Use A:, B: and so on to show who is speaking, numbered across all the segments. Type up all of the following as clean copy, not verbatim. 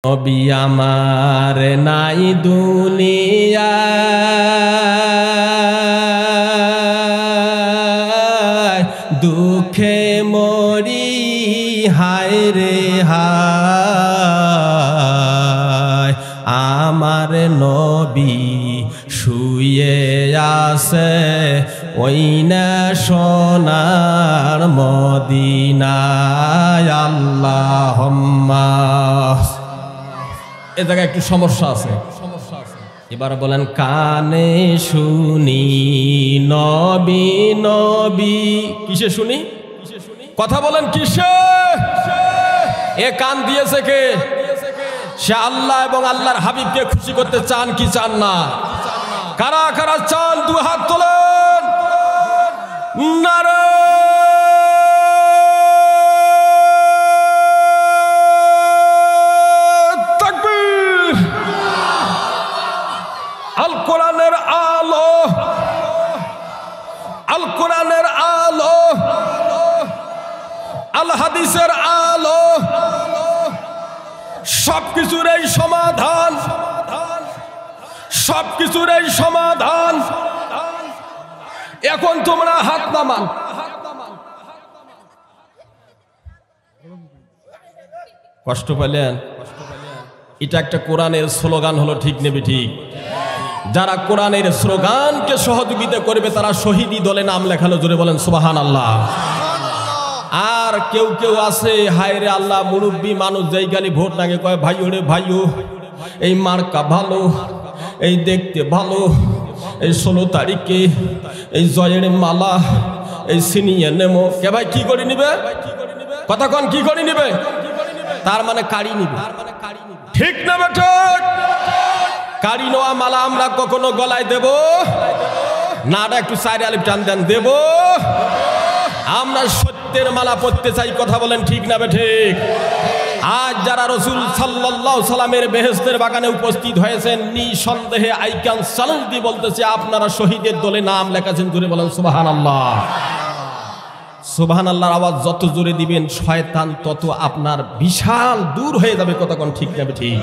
A: নবী আমার নাই দুনিয়ায় দুঃখে মরি হায় রে হায় আমার নবী শুয়ে আছে ওই না সোনার মদিনায় আল্লাহুম্মা। এ জায়গায় একটু সমস্যা আছে। এবার বলেন কানে শুনি নবী নবী। কিসে শুনি? কথা বলেন কিসে? এ কান দিয়েছে কে? সে আল্লাহ এবং আল্লাহর হাবিবকে খুশি করতে চান কি চান না? কারা কারা চান দু হাত তোলেন। নারে তাকবীর। আল কোরআনের আলো, আল কোরআনের আলো, আল হাদিসের আলো, সবকিছুর এই সমাধান, সবকিছুর এই সমাধান। এখন তোমরা হাত নামান। কষ্ট পেলেন? এটা একটা কোরআনের স্লোগান হলো, ঠিক নেবে ঠিক। যারা কোরআনের স্লোগানকে সহযোগিতা করবে তারা শহীদি দলে নাম লেখালো। জোরে বলেন সুবহানাল্লাহ। আর কেউ কেউ আছে হায় রে আল্লাহ, মুরব্বী মানুষ যেই গালি ভোট নাগে কয় ভাইও রে ভাইও, এই মার্কা ভালো, এই দেখতে ভালো, এই 16 তারিখে এই জয়ের মালা, এই সিনিয়ে নেমো। কে ভাই কি করে নিবে? কথা কন কি করে নিবে? তার মানে কাড়ি নিবে। ঠিক না বেঠিক? কাড়ি নেওয়া মালা আমরা কখনো গলায় দেব না? একটু সাইড আলিফ টান দেন, দেব। আমরা সত্যের মালা পরতে চাই। কথা বলেন ঠিক না বেঠিক? আজ যারা রাসূল সাল্লাল্লাহু সাল্লামের বেহেশতের বাগানে উপস্থিত হয়েছেন, নিঃসন্দেহে আই ক্যান চ্যালেঞ্জ দিয়ে বলতেছে আপনারা শহীদের দলে নাম লেখাছেন। জোরে বলেন সুবহানাল্লাহ। সুবহানাল্লাহর আওয়াজ যত জোরে দিবেন শয়তান তত আপনার বিশাল দূর হয়ে যাবে। কথা কোন ঠিক না বেঠিক?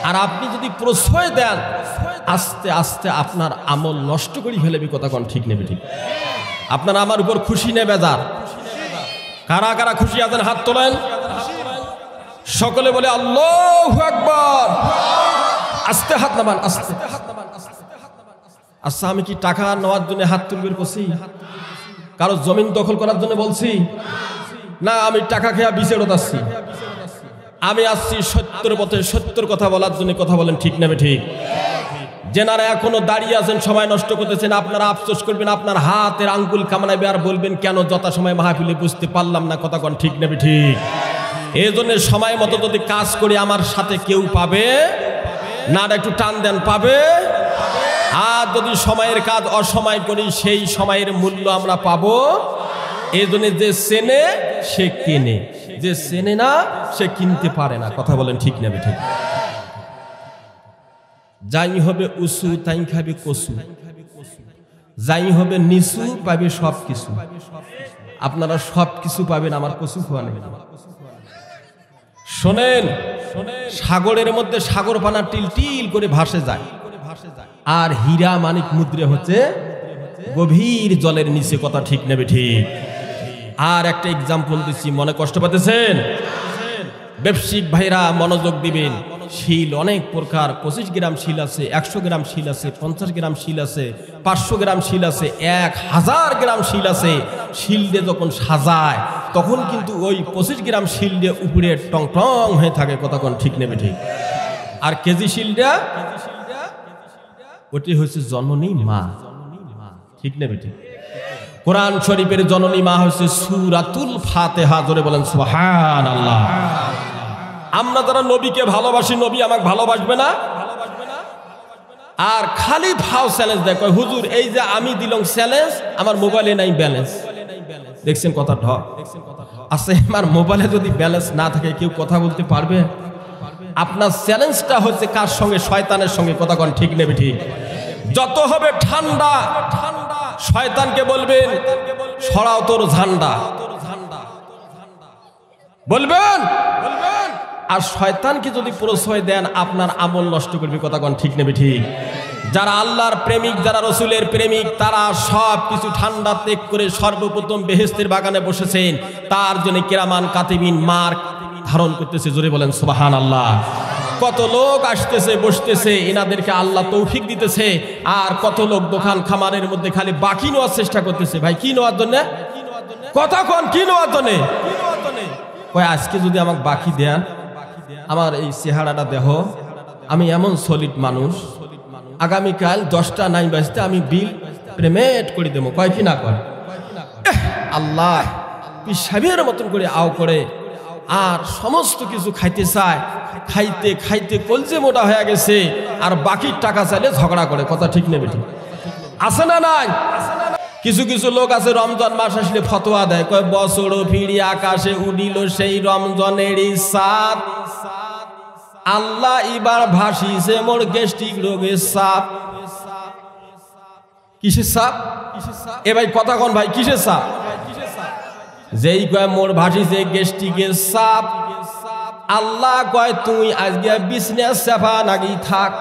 A: আর আপনি যদি প্রশ্রয় দেন আস্তে আস্তে আপনার আমল নষ্ট করে ফেলবে। কথা কোন ঠিক না বেঠিক? আপনারা আমার উপর খুশি নেবে যার? কারা কারা খুশি আছেন হাত তোলেন। সকলে বলে আল্লাহু আকবার। আস্তে হাত নামান, আস্তে। আচ্ছা, আমি কি টাকা নেওয়ার জন্য হাত তুলবে করছি? কারো জমিন দখল করার জন্য বলছি না? আমি টাকা খেয়া বিচারত আসছি। আমি আসছি সত্যের পথে, সত্যের কথা বলার জন্য। কথা বলেন ঠিক না ঠিক? যেনারা এখনো দাঁড়িয়ে আছেন সময় নষ্ট করতেছেন, আপনারা আফসোস করবেন, আপনার হাতের আঙ্গুল কামড়াবে আর বলবেন কেন যথাসময় মাহফিলে বুঝতে পারলাম না। কথা কন ঠিক না ঠিক? এই জন্য সময় মতো যদি কাজ করি আমার সাথে কেউ পাবে না? একটু টান দেন, পাবে। আর যদি সময়ের কাজ অসময় করি সেই সময়ের মূল্য আমরা পাবো। এই জন্য যে চেনে সে কেনে, যে চেনে না সে কিনতে পারে না। কথা বলেন ঠিক না ঠিক? যাই হবে উঁচু তাই খাবে কচু, যাই হবে নিচু পাবে সব কিছু। আপনারা সব কিছু পাবেন, আমার কচু খাওয়া নেই। শোনেন, সাগরের মধ্যে সাগর পানা টিল টিল করে ভাসে যায়, আর হীরা মানিক মুদ্রে হচ্ছে গভীর জলের নিচে। কথা ঠিক নেবে ঠিক? আর একটা এক্সাম্পল দিচ্ছি, মনে কষ্ট পাতেছেন? ব্যবসায়িক ভাইরা মনোযোগ দিবেন। শিল অনেক প্রকার। 25 গ্রাম শিল আছে, 100 গ্রাম শিল আছে, 50 গ্রাম শিল আছে, 500 গ্রাম শিল আছে, 1000 গ্রাম শিল আছে। শিল দিয়ে যখন সাজায় তখন কিন্তু ওই 25 গ্রাম শিল দিয়ে উপরে টং টং হয়ে থাকে। কথা কোন ঠিক নেবে ঠিক? আর কেজি শিলটা ওটি হচ্ছে জননী মা। ঠিক নেবে ঠিক? কোরআন শরীফের জননী মা হচ্ছে সূরাতুল ফাতিহা। জোরে বলেন সুবহানাল্লাহ। আমরা যারা নবীকে ভালোবাসি, নবী আমাকে ভালোবাসবে না? আর খালি ফাও চ্যালেঞ্জ দেয়, কয় হুজুর এই যে আমি দিলাম চ্যালেঞ্জ, আমার মোবাইলে নাই ব্যালেন্স। দেখছেন কথা ঢক? আচ্ছা, আমার মোবাইলে যদি ব্যালেন্স না থাকে কেউ কথা বলতে পারবে? আপনার চ্যালেঞ্জটা হচ্ছে কার সঙ্গে? শয়তানের সঙ্গে। কথা কোন ঠিক নেবে ঠিক? যত হবে ঠান্ডা শয়তানকে বলবেন সরাও তোর ঝান্ডা। বলবেন আর শয়তানকে যদি প্রশ্রয় দেন আপনার আমল নষ্ট করবে। কথা কোন ঠিক নেবে ঠিক? যারা আল্লাহর প্রেমিক, যারা রসুলের প্রেমিক, তারা সব কিছু ঠান্ডা ত্যাগ করে সর্বপ্রথম বেহেশতের বাগানে বসেছেন। তার জন্য কিরামান কাতিবিন মার্ক ধারণ করতেছে। জোরে বলেন সুবহানাল্লাহ। কত লোক আসতেছে বসতেছে, এনাদেরকে আল্লাহ তৌফিক দিতেছে। আর কত লোক দোকান খামারের মধ্যে খালি বাকি নেওয়ার চেষ্টা করতেছে। ভাই কি নেওয়ার জন্য? কতক্ষণ কি নেওয়ার জন্য? কয় আজকে যদি আমাকে বাকি দেন, আমার এই চেহারাটা দেহ, আমি এমন সলিড মানুষ, আগামীকাল 10টা নাই বাজতে আমি বিল পেমেন্ট করে দেবো। কয় কি না কয়? আল্লাহ পিসাবের মতন করে আও করে আর সমস্ত কিছু খাইতে চায়। খাইতে খাইতে কলজে মোটা হয়ে গেছে, আর বাকির টাকা চাইলে ঝগড়া করে। কথা ঠিক নেবে ঠিক? আছে না নাই? কিছু কিছু লোক আছে রমজান মাস আসলে ফতোয়া দেয়, কয় বছর ফিরি আকাশে উঠিল সেই রমজানেরই সাত, আল্লাহ এবার ভাসিছে মোর গ্যাস্ট্রিক রোগের সাপ। কিসের সাপ? এ ভাই কথা কোন ভাই, কিসের সাপ? যেই কয় মোর ভাসিছে গ্যাস্ট্রিকের সাপ, আল্লাহ কয় তুই আজকে বিছনা সেফা নাকি থাক।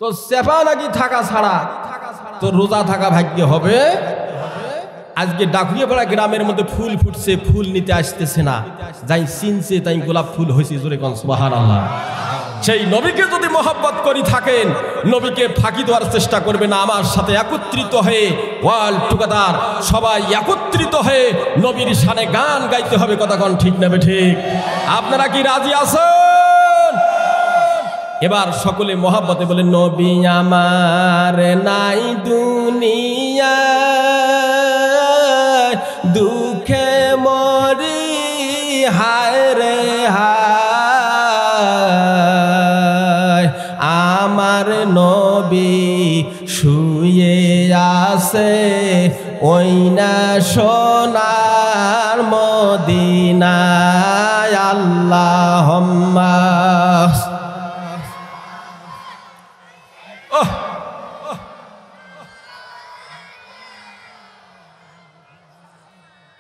A: তো সেফা নাকি থাকা ছাড়া তো রোজা থাকা ভাগ্য হবে। আজকে ডাকুরিয়াপাড়া গ্রামের মধ্যে ফুল ফুটছে, ফুল নিতে আসতেছে না, যাই চিনছে তাই গোলাপ ফুল হয়েছে। জোরে কোন সুবহানাল্লাহ। সেই নবীকে যদি মহব্বত করি থাকেন, নবীকে ফাঁকি দেওয়ার চেষ্টা করবে না। আমার সাথে একত্রিত হয়ে ওয়ার্ল্ড টুগেদার সবাই একত্রিত হয়ে নবীর শানে গান গাইতে হবে। কথা কোন ঠিক নেবে ঠিক? আপনারা কি রাজি আছেন? এবার সকলে মহব্বতে বলে, নবী আমার নাই দুনিয়া, দুঃখে মরি হায় রে হায়, আমার নবী শুয়ে আছে ওই না সোনার মদিনায়। আল্লাহুম্মা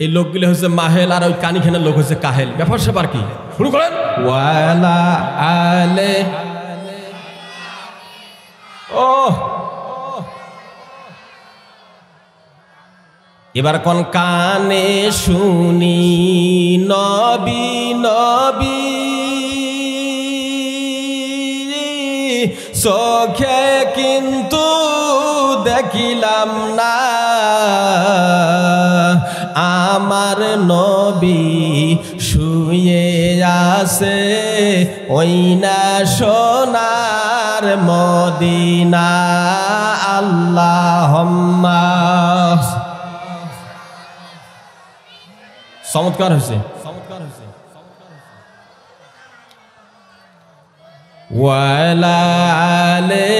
A: এই লোকগুলো হচ্ছে মাহেল, আর ওই কানিখানের লোক হচ্ছে কাহেল। ব্যাপার স্যাপার কি? শুরু করেন। ওয়ালা আলে ও এবার কোন কানে শুনি নবী নবী, চোখে কিন্তু দেখিলাম না, আমার নবী শুয়ে আছে ওই না সোনার মদিনা। আল্লাহুম্মা। চমৎকার হয়েছে, চমৎকার হয়েছে। ওয়ালা আলে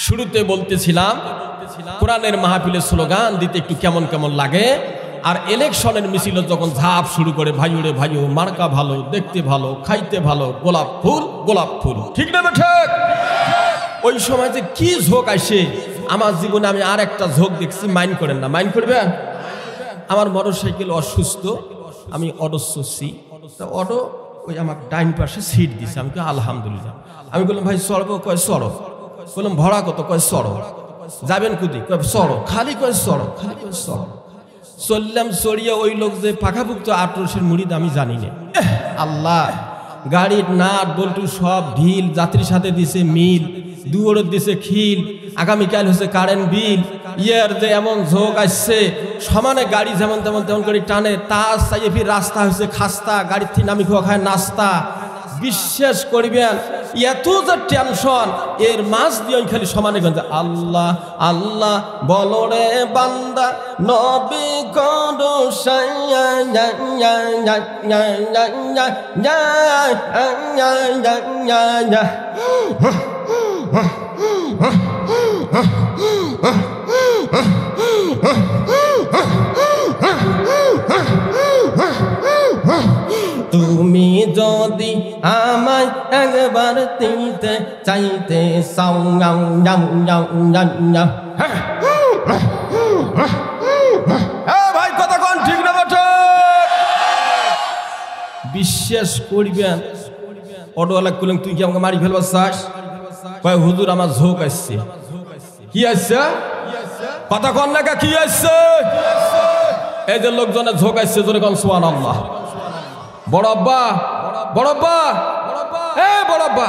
A: শুরুতে বলতেছিলাম কোরআনের মাহফিলে স্লোগান দিতে একটু কেমন কেমন লাগে। আর ইলেকশনের মিছিল যখন ঝাঁপ শুরু করে, ভাইউরে ভাইউ মার্কা ভালো, দেখতে ভালো, খাইতে ভালো, গোলাপ ফুল গোলাপ ফুল, ঠিক না ঠিক? ওই সময় যে কি ঝোঁক আসে আমার জীবনে, আমি আর একটা ঝোঁক দেখছি। মাইন্ড করেন না, মাইন্ড করবেন। আমার মোটরসাইকেল অসুস্থ, আমি অটো চড়ছি, অটো ওই আমার ডাইন পাশে সিট দিছে। আমি আলহামদুলিল্লাহ। আমি বললাম ভাই চড়বো? কয় চড়ো। বললাম ভাড়া কত? কয় চড়ো। যাবেন কুদি? কয় চড়ো। খালি কয় চড়ো, খালি কয় চড়ো। চললাম, চড়িয়ে ওই লোক যে পাখাভুক্ত আটরসের মুড়ি দামি জানি না। আল্লাহ, গাড়ির নাট বল্টু সব ঢিল, যাত্রীর সাথে দিছে মিল, দুয়ারে দিছে খিল, আগামীকাল হচ্ছে কারেন্ট বিল। ইয়ার যে এমন ঝোঁক আসছে, সমানে গাড়ি যেমন তেমন তেমন করে টানে, তার চাইয়ে ফির রাস্তা হচ্ছে খাস্তা, গাড়ির থেকে নামি খাওয়া খায় নাস্তা। বিশ্বাস করবেন এত যে টেনশন, এর মাছ দিয়ে খালি সমানে গঞ্জে আল্লাহ আল্লাহ বলো রে বান্দা, নবী করো তুমি যদি আমায় একবার দিতে চাইতে চাও, ভাই কথা কোন ঠিক না বটে? বিশ্বাস করবেন অটোওয়ালা কইলেন তুই কি আমাকে মারি ফেলবার চাস? কয় হুজুর আমার ঝোঁক আসছে। কি আসছে? কথা কন না কি আসছে? এই যে লোকজনের ঝোঁক আসছে, জোরে কোন সুবহানাল্লাহ। বড় আব্বা, বড় আব্বা, বড় আব্বা,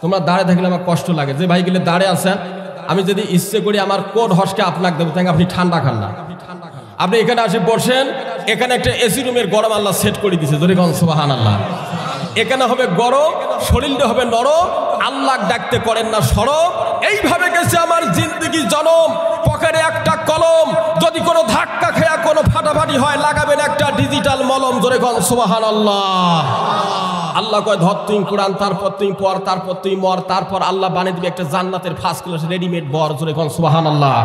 A: তোমরা দাঁড়ে থাকলে আমার কষ্ট লাগে। যে ভাই গেলে দাঁড়ে আছেন, আমি যদি ইচ্ছে করি আমার কোট হসকে আপনাকে দেবো, তাই আপনি ঠান্ডা খান না। আপনি এখানে আসে বসেন, এখানে একটা এসি রুমের গরম আল্লাহ সেট করে দিছে, জোরে কোন সুবহানাল্লাহ। এখানে হবে গরম, শরীরটা হবে নরম, আল্লাহ ডাকতে করেন না সরব। এইভাবে গেছে আমার জিন্দগি জনম। পকেটে একটা কলম, যদি কোনো ধাক্কা খেয়া কোনো ফাটাফাটি হয় লাগাবেন একটা ডিজিটাল মলম, জোরে কোন সুবহানাল্লাহ। আল্লাহ কয় ধর তুই কোরআন, তারপর তুই পর, তারপর তুই মর, তারপর আল্লাহ বানিয়ে দিবে একটা জান্নাতের ফার্স্ট ক্লাস রেডিমেড বর, জোরে কোন সুবহানাল্লাহ।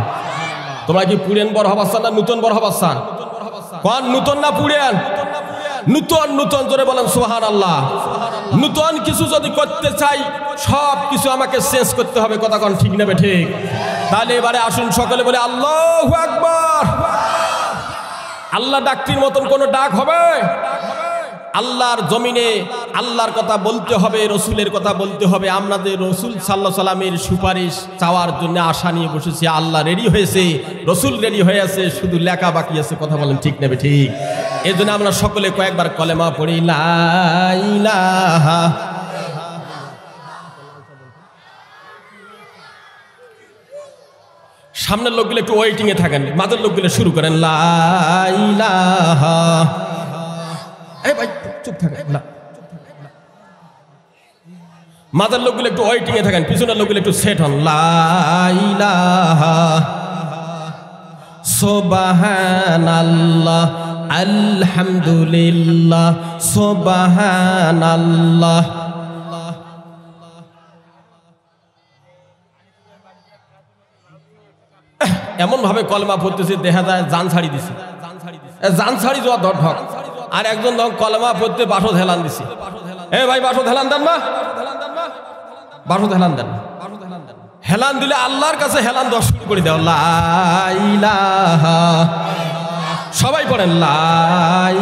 A: তোমরা কি পুরেন বর হবার চান না নূতন বর হবার চান? কোন নূতন না পুরেন? নূতন, নূতন, জোরে বলেন সুবহানাল্লাহ। নূতন কিছু যদি করতে চাই সব কিছু আমাকে চেঞ্জ করতে হবে, কথা কোন ঠিক নেবে ঠিক? তাহলে এবারে আসুন সকলে বলে আল্লাহু আকবার। আল্লাহ ডাকটির মতন কোন ডাক হবে? আল্লাহর জমিনে আল্লাহর কথা বলতে হবে, রসুলের কথা বলতে হবে। আমাদের রসুল সাল্লাল্লাহু আলাইহি সাল্লামের সুপারিশ চাওয়ার জন্য আশা নিয়ে বসেছি। আল্লাহ রেডি হয়েছে, রসুল রেডি হয়ে আছে, শুধু লেখা বাকি আছে, কথা বলেন ঠিক নেবে ঠিক? এই জন্য আমরা সকলে কয়েকবার কলেমা পড়ি, লা ইলাহা। সামনের লোকগুলো একটু ওয়েটিং এ থাকেন, মাঝের লোকগুলো শুরু করেন, লা ইলাহা। এই ভাই চুপ থাকেন, মাঝের লোকগুলো একটু ওয়েটিং এ থাকেন, পিছনের লোকগুলো একটু সেট হন। লা ইলাহা সুবহানাল্লাহ আলহামদুলিল্লাহ সুবহানাল্লাহ। এমন ভাবে কলমা পড়তেছে দেখা যায় জান ছাড়ি দিছে, জান ছাড়ি যাওয়া ধর ঢক। আর একজন কলমা পড়তে বাসদ হেলান দিছে। এ ভাই বাসদ হেলান দেন না, বাসদ হেলান দেন। হেলান দিলে আল্লাহর কাছে হেলান দেওয়া শুরু করে দেওয়া। লা ইলাহা, সবাই পড়েন লা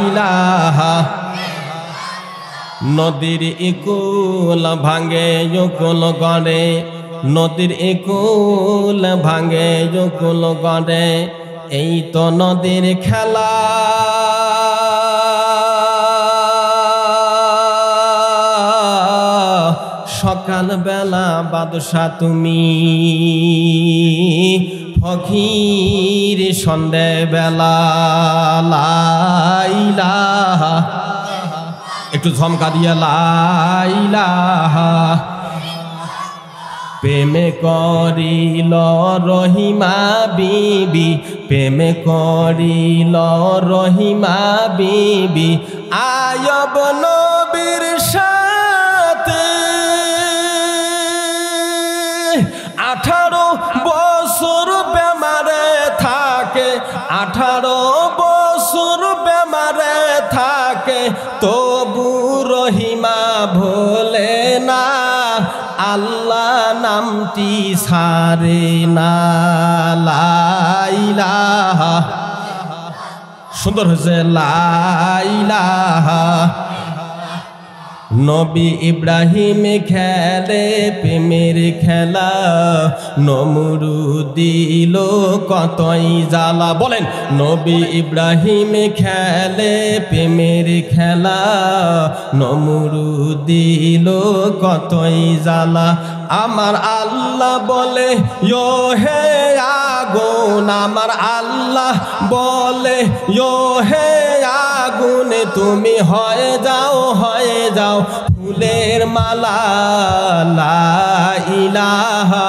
A: ইলাহা। নদীর ইকুল ভাঙে ইকুল গড়ে, নদীর ইকুল ভাঙে ইকুল গড়ে, এই তো নদীর খেলা। সকাল বেলা বাদশা তুমি, ফকির সন্ধ্যে বেলা। লা ইলাহা, একটু ঝমকা দিয়া লা ইলাহা। প্রেমে করিল রহিমা বিবি, প্রেমে করিল রহিমা বিবি, আয়ব নবীর সাথে 18 বছর বেমারে থাকে, 18 বছর বেমারে থাকে, তবু রহিমা ভোলে না, আল্লাহ নামটি ছাড়ে না। লা ইলাহা, সুন্দর হয়েছে লা ইলাহা। নবী ইব্রাহিম খেলে প্রেমের খেলা, নমরুদ দিল কতই জ্বালা। বলেন নবী ইব্রাহিম খেলে প্রেমের খেলা, নমরুদ দিল কতই জ্বালা। আমার আল্লাহ বলে ইয়ো হে আগুন, আমার আল্লাহ বলে ইয়ো হে আগুন, তুমি হয়ে যাও ফুলের মালা। লা ইলাহা,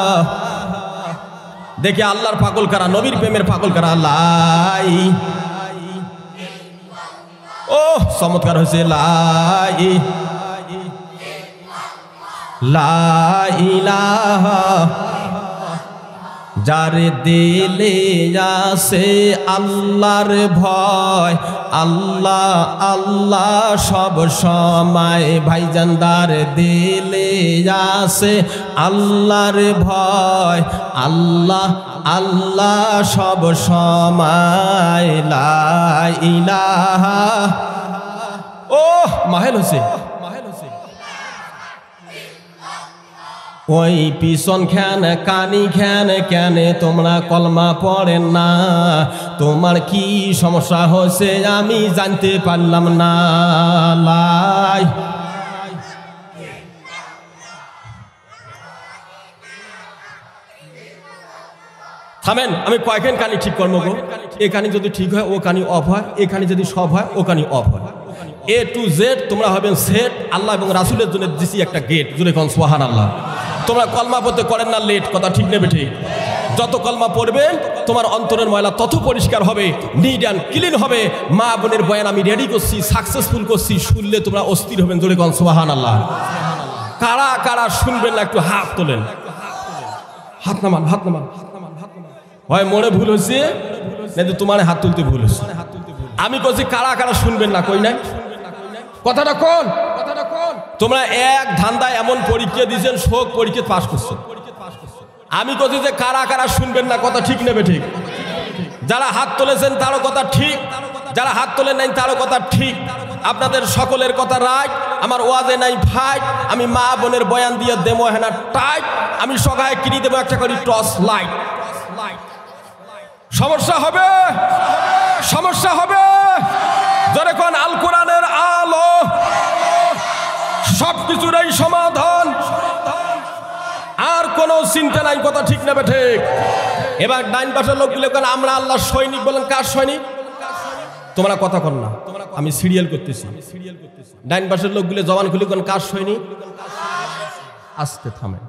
A: দেখি আল্লাহর পাগল কারা, নবীর প্রেমের পাগল কারা। লাই, ও চমৎকার হয়েছে। লাই লা ইলাহা, যার দিলে আছে আল্লাহর ভয়, আল্লাহ আল্লাহ সব সময় ভাইজানদার দিলে আসে আল্লাহর ভয় আল্লাহ আল্লাহ সব সময় লা ইলাহা ও মাহেল হোসেন ওই পিছন খান কানি খান কেন তোমরা কলমা পড়েন না তোমার কি সমস্যা হয়েছে আমি জানতে পারলাম না লাই থামেন আমি কয়েকখান কানি ঠিক করবো গো এ কানি যদি ঠিক হয় ও কানি অফ হয় এ কানি যদি সব হয় ও কানি অফ হয় এ টু জেড তোমরা হবেন সেট আল্লাহ এবং রাসূলের জন্য দিছি একটা গেট জুড়ে কোন সুবহানাল্লাহ তোমরা কলমা পড়তে করেন না লেট কথা ঠিক নেবে ঠিক যত কলমা পড়বে তোমার অন্তরের ময়লা তত পরিষ্কার হবে নিট অ্যান্ড ক্লিন হবে মা বোনের বয়ান আমি রেডি করছি সাকসেসফুল করছি শুনলে তোমরা অস্থির হবেন জোরে কোন সুবহানাল্লাহ কারা কারা শুনবেন না একটু হাত তোলেন হাত নামান হাত নামান হয় মোড়ে ভুল হয়েছে নাকি তোমার হাত তুলতে ভুল হয়েছে আমি বলছি কারা কারা শুনবেন না কই নাই কথাটা কোন তোমরা এক ধান্দায় এমন পরীক্ষা দিয়েছেন শোক পরীক্ষা পাস করছো আমি বলছি যে কারা কারা শুনবেন না কথা ঠিক নেবে ঠিক যারা হাত তুলেছেন তারও কথা ঠিক যারা হাত তোলেন নাই তারও কথা ঠিক আপনাদের সকলের কথা রাইট আমার ওয়াজে নাই ফাইট আমি মা বোনের বয়ান দিয়ে দেবো হেনা টাইট আমি সগায় কিনে দেবো একটা করে টর্চ লাইট সমস্যা হবে সমস্যা হবে যখন আল কোরআনের আলো সবকিছুর এই সমাধান আর কোনো চিন্তা নাই কথা ঠিক নেবে ঠিক এবার ডাইন পাশের লোকগুলো কেন আমরা আল্লাহ সৈনিক বলেন কার সৈনিক তোমরা কথা কর না আমি সিরিয়াল করতেছি ডাইন পাশের লোকগুলো জবান খুলি কোন কার সৈনিক আস্তে থামে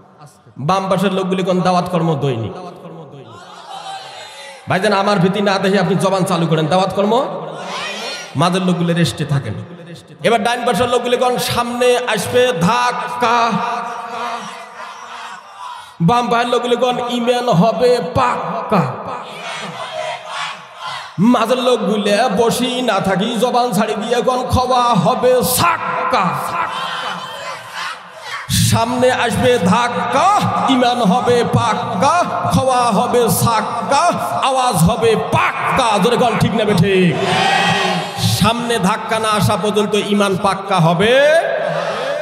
A: বাম পাশের লোকগুলো কোন দাওয়াত কর্ম দৈনিক ভাইজান আমার ভীতি না দেখে আপনি জবান চালু করেন দাওয়াত কর্ম মাদের লোকগুলো রেস্টে থাকেন এবার ডাইন পাশের লোকগুলো কোন সামনে আসবে ধাক্কা বাম পাশের লোকগুলো কোন ইমেল হবে পাক্কা মাঝের লোকগুলো বসি না থাকি জবান ছাড়ি দিয়ে কোন খাওয়া হবে সাক্কা সামনে আসবে ধাক্কা ইমান হবে পাক্কা খাওয়া হবে সাক্কা আওয়াজ হবে পাক্কা জোরে কোন ঠিক নেবে ঠিক সামনে ধাক্কা না আসা পর্যন্ত ইমান পাক্কা হবে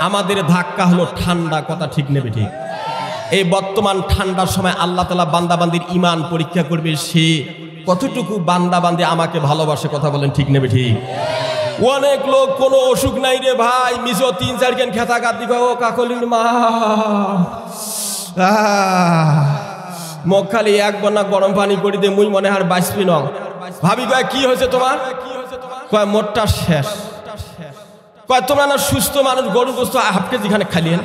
A: আমাদের ধাক্কা হলো ঠান্ডা কথা ঠিক নেবে ঠিক এই বর্তমান ঠান্ডার সময় আল্লাহ তাআলা বান্দাবান্দির ইমান পরীক্ষা করবে সে কতটুকু বান্দাবান্দি আমাকে ভালোবাসে কথা বলেন ঠিক নেবে ঠিক অনেক লোক কোনো অসুখ নাই রে ভাই মিশো 3-4 কেন খেতা কাটি ও কাকলির মা মুখ খালি এক বন্যা গরম পানি করে দে মুই মনে হয় বাঁচবি না ভাবি কয় কি হয়েছে তোমার কয় মোটটা শেষ কয় তোমরা না সুস্থ মানুষ গরু গোস্ত হাফ কেজি খানে খালিয়েন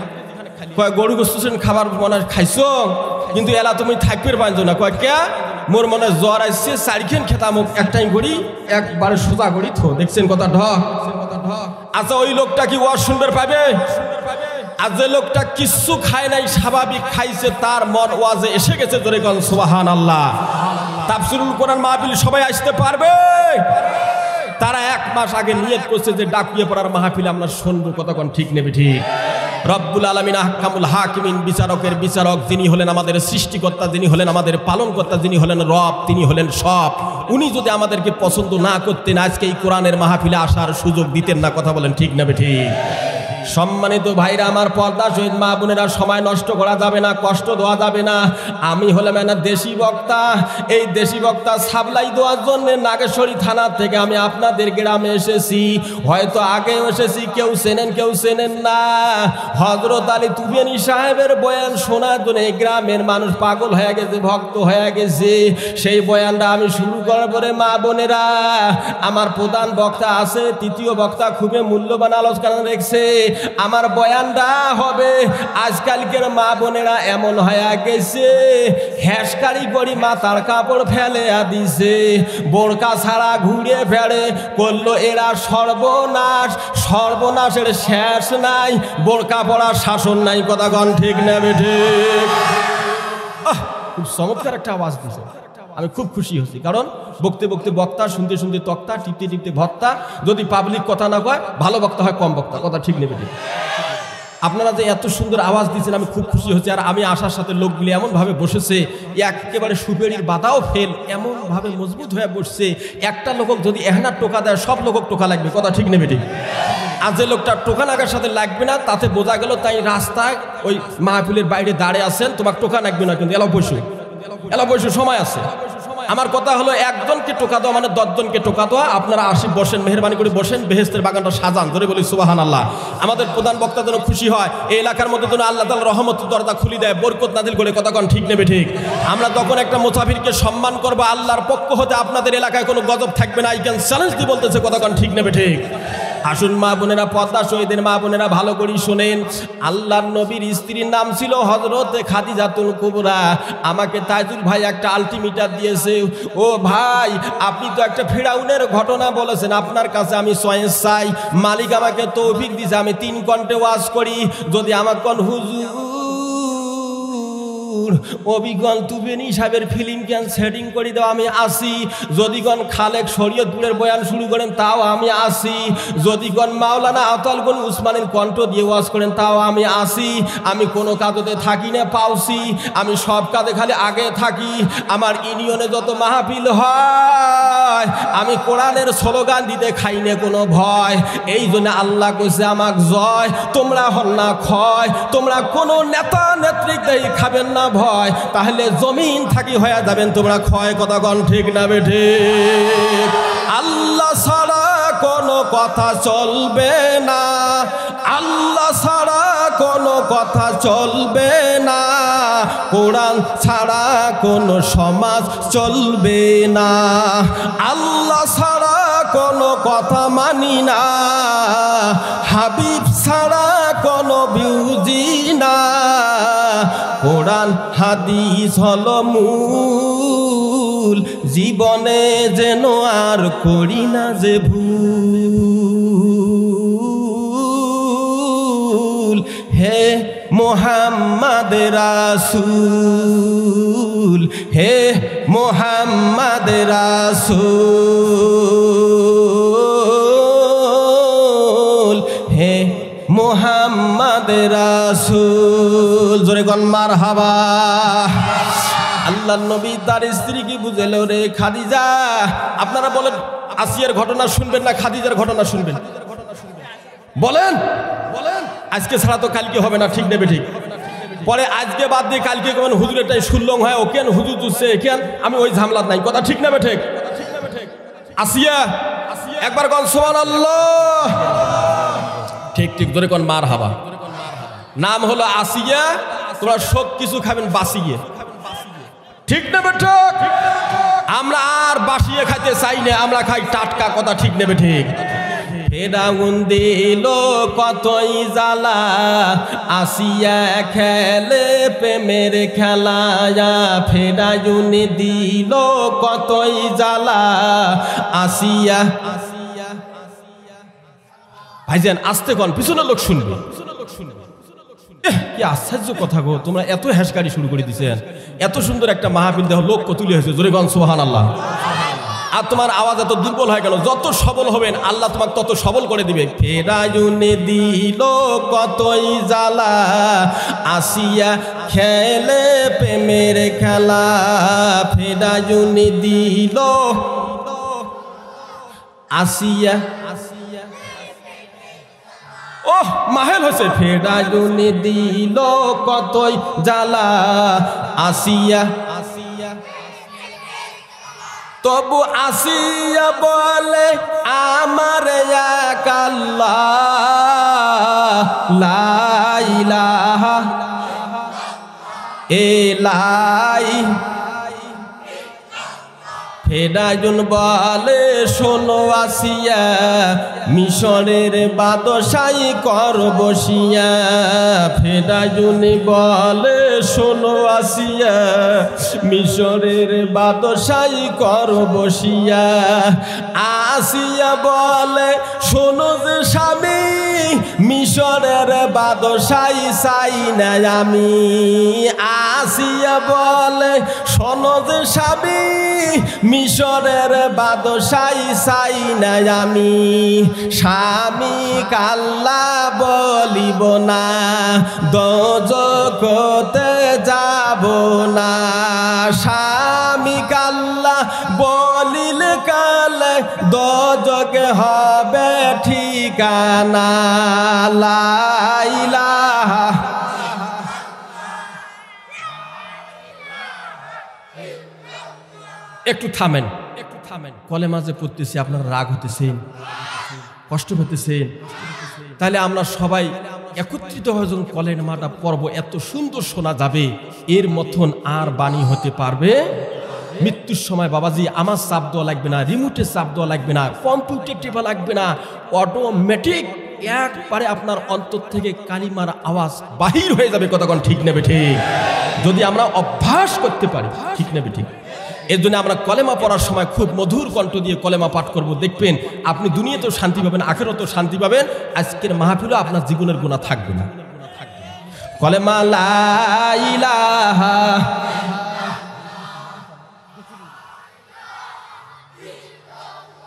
A: কয় গরু গোস্ত খাবার মনে খাইছো কিন্তু এলা তুমি থাকবে পাইছো না কয় কে মোর মনে জ্বর আসছে 4 খেতা মুখ একটাই গড়ি একবারে সোজা গড়ি থো দেখছেন কথা ঢক আচ্ছা ওই লোকটা কি ওয়াজ শুনবে পাবে আর যে লোকটা কিচ্ছু খায় নাই স্বাভাবিক খাইছে তার মন ওয়াজে এসে গেছে জোরে কোন সুবহানাল্লাহ তাফসীরুল কোরআন মাহফিল সবাই আসতে পারবে তারা 1 মাস আগে নিয়ত করছে যে ডাকিয়ে পড়ার মাহফিল আমরা শুনবো কথা কোন ঠিক নেবে ঠিক রব্বুল আলামিন আহকামুল হাকিমিন বিচারকের বিচারক যিনি হলেন আমাদের সৃষ্টিকর্তা যিনি হলেন আমাদের পালনকর্তা যিনি হলেন রব তিনি হলেন সব উনি যদি আমাদেরকে পছন্দ না করতেন আজকে এই কোরআনের মাহফিলে আসার সুযোগ দিতেন না কথা বলেন ঠিক নেবে ঠিক সম্মানিত ভাইরা আমার পর্দা শহীদ মা বোনেরা সময় নষ্ট করা যাবে না কষ্ট দেওয়া যাবে না আমি হলাম একটা দেশি বক্তা এই দেশি বক্তা সাপ্লাই দেওয়ার জন্য নাগেশ্বরী থানা থেকে আমি আপনাদের গ্রামে এসেছি হয়তো আগেও এসেছি কেউ চেনেন না হযরত আলী তুফানি সাহেবের বয়ান শোনার জন্য এই গ্রামের মানুষ পাগল হয়ে গেছে ভক্ত হয়ে গেছে সেই বয়ানটা আমি শুরু করার পরে মা বোনেরা আমার প্রধান বক্তা আছে তৃতীয় বক্তা খুবই মূল্যবান আলোচনা রেখেছে আমার বয়ানটা হবে আজকালকের মা বোনেরা এমন হয়ে গেছে হ্যাসকারি করি মাথার কাপড় ফেলে দিছে বোরকা ছাড়া ঘুরে ফেরে করলো এরা সর্বনাশের শেষ নাই বোরকা পরার শাসন নাই কথা কোন ঠিক নেবে ঠিক খুব চমৎকার একটা আওয়াজ দিছে আমি খুব খুশি হচ্ছি কারণ বকতে বকতে বক্তা, শুনতে শুনতে তক্তা, টিপতে টিপতে ভত্তা। যদি পাবলিক কথা না কয়, ভালো বক্তা হয় কম বক্তা। কথা ঠিক নেবে ঠিক? আপনারা যে এত সুন্দর আওয়াজ দিয়েছেন, আমি খুব খুশি হচ্ছি। আর আমি আসার সাথে লোকগুলি এমনভাবে বসেছে, একেবারে সুপেরির বাতাও ফেল, এমনভাবে মজবুত হয়ে বসছে। একটা লোক যদি এহানার টোকা দেয়, সব লোক টোকা লাগবে। কথা ঠিক নেবে ঠিক? আর যে লোকটা টোকা নাগার সাথে লাগবে না, তাতে বোঝা গেল তাই রাস্তায় ওই মাহফিলের বাইরে দাঁড়িয়ে আছেন, তোমার টোকা লাগবে না কিন্তু। এলা বসু সময় আছে। আমার কথা হলো, একজনকে টোকা দেওয়া মানে 10 জনকে টোকা দেওয়া। আপনারা আসি, বসেন, মেহরবানি করে বসেন, বেহেশতের বাগানটা সাজান। ধরে বলি সুবহানাল্লাহ। আমাদের প্রধান বক্তা যেন খুশি হয়, এই এলাকার মধ্যে যেন আল্লাহ তাআলা রহমতের দরজা খুলে দেয়, বরকত নাজিল করে। কথা কোন ঠিক নেবে ঠিক? আমরা তখন একটা মুসাফিরকে সম্মান করবো, আল্লাহর পক্ষ হতে আপনাদের এলাকায় কোনো গজব থাকবে না। আই ক্যান চ্যালেঞ্জ দিয়ে বলতেছে। কথা কোন ঠিক নেবে ঠিক? আসুন মা বোনেরা, পর্দা শহীদের মা বোনেরা, ভালো করে শোনেন। আল্লাহর নবীর স্ত্রীর নাম ছিল হযরত খাদিজাতুল কুবরা। আমাকে তাইজুল ভাই একটা আলটিমেটাম দিয়েছে। ও ভাই, আপনি তো একটা ফিরাউনের ঘটনা বলেছেন, আপনার কাছে আমি চয়েস চাই। মালিক আমাকে তৌফিক দিয়েছে, আমি 3 ঘন্টা ওয়াজ করি। যদি আমার কোন হুজুর অবিগণ তুবেনি সাহেবের ফিল্ম ক্যান সেটিং করে দাও, আমি আসি। যদি গণ খালেক শরীয়তপুরের বয়ান শুরু করেন, তাও আমি আসি। যদি গণ মাওলানা আতাল গুল উসমানের কণ্ঠ দিয়ে ওয়াজ করেন, তাও আমি আসি। আমি কোনো কাজতে থাকি না পাউসি, আমি সব কাজে খালি আগে থাকি। আমার ইউনিয়নে যত মাহফিল হয়, আমি কোরআনের স্লোগান দিতে খাই না কোনো ভয়। এই জন্য আল্লাহ কইছে আমাক জয়, তোমরা হল না ক্ষয়। তোমরা কোনো নেতা নেত্রীকেই খাবেন না ভয়, তাহলে জমিন থাকি হয়ে যাবেন তোমরা ক্ষয়। কথা কোন ঠিক না বেঠে? আল্লাহ ছাড়া কোনো কথা চলবে না, আল্লাহ ছাড়া কোনো কথা চলবে না। কোরআন ছাড়া কোনো সমাজ চলবে না। আল্লাহ ছাড়া কোনো কথা মানি না, হাবিব ছাড়া কোনো বিউজি না। কোরআন হাদিস হলো মূল, জীবনে যেন আর করি না যে ভুল। হে মোহাম্মদ রাসূল, হে মোহাম্মদ রাসূল, হে মোহাম্মদ রাসূল। জোরে গন মারহাবা। আল্লাহর নবী তার স্ত্রীকে বুঝালো, রে খাদিজা, আপনারা বলেন আসিয়ার ঘটনা শুনবেন না খাদিজার ঘটনা শুনবেন? বলেন বলেন। আজকে ছাড়া তো কালকে হবে না, ঠিক নেবে ঠিক? পরে আজকে বাদ দিয়ে কালকে কেমন হুজুরেরটাই শুনলং হয়, ও কেন হুজুর তুলছে কেন, আমি ওই ঝামলাত নাই। কথা ঠিক নেবে ঠিক? আসিয়া একবার কন সুবহানাল্লাহ। ঠিক ঠিক, ধরে কোন মার হাবা। নাম হলো আসিয়া, তোমরা সব কিছু খাবেন বাসিয়ে। ঠিক নেবে ঠিক? আমরা আর বাসিয়ে খাইতে চাই না, আমরা খাই টাটকা। কথা ঠিক নেবে ঠিক? ফেরাউন দিল কতই জ্বালা, আসিয়া খেলে প্রেমের খেলা। ফেরাউন দিল কতই জ্বালা, আসিয়া। ভাইজান আস্তে কন, পিছনের লোক শুনবে। কি আশ্চর্য কথা গো, তোমরা এত হ্যাসকারি শুরু করে দিছেন। এত সুন্দর একটা মাহফিল দেহ লোক কতুলি হয়েছে। জোরে গন সুবহানাল্লাহ। আর তোমার আওয়াজ এত দুর্বল হয়ে গেল। যত সবল হবেন আল্লাহ তোমাকে তত সবল করে দিবে। ফেরাউন দিল কতই জ্বালা, আসিয়া খেলে প্রেমের খেলা। ফেরাউন দিল আসিয়া, ওহ মাহেল হয়েছে। ফেরাউন দিল কতই জ্বালা, আসিয়া। তবু আসিয়া বলে আমার এক আল্লাহ, লা ইলাহা ইল্লাল্লাহ। ফেরাউন বলে শোনো আসিয়া, মিশরের বাদশাই কর বসিয়া। ফেরাউন বলে শোনো আসিয়া, মিশরের বাদশাই কর বসিয়া। আসিয়া বলে শোনো যে স্বামী, মিশরের বাদশাই চাই না আমি। আসিয়া বলে শোনো যে স্বামী, মিশরের বাদশাই চাই না আমি, স্বামী কাল্লা বলিব না, দোজখতে যাব না। স্বামী কাল্লা বলিলে কালে দোজখে হবে ঠিকানা। লা ইলাহা একটু থামেন, একটু থামেন। কলেমা যে পড়তেছি আপনারা রাগ হতেছেন, কষ্ট পেতেছেন, তাহলে আমরা সবাই একত্রিত হয়ে যখন কলেমাটা পড়ব এত সুন্দর শোনা যাবে, এর মতন আর বাণী হতে পারবে। মৃত্যুর সময় বাবাজি আমার চাপ দেওয়া লাগবে না, রিমোটে চাপ দেওয়া লাগবে না, কম্পিউটার টিপা লাগবে না, অটোমেটিক একবারে আপনার অন্তর থেকে কালিমার আওয়াজ বাহির হয়ে যাবে। কতক্ষণ ঠিক নেবে ঠিক, যদি আমরা অভ্যাস করতে পারি, ঠিক নেবে ঠিক। এর জন্য আমরা কলেমা পড়ার সময় খুব মধুর কণ্ঠ দিয়ে কলেমা পাঠ করব, দেখবেন আপনি দুনিয়াতেও শান্তি পাবেন, আখিরাতেও শান্তি পাবেন। আজকের মাহফিলও আপনার জীবনের গুনাহ থাকবে না। কলেমা লা ইলাহা,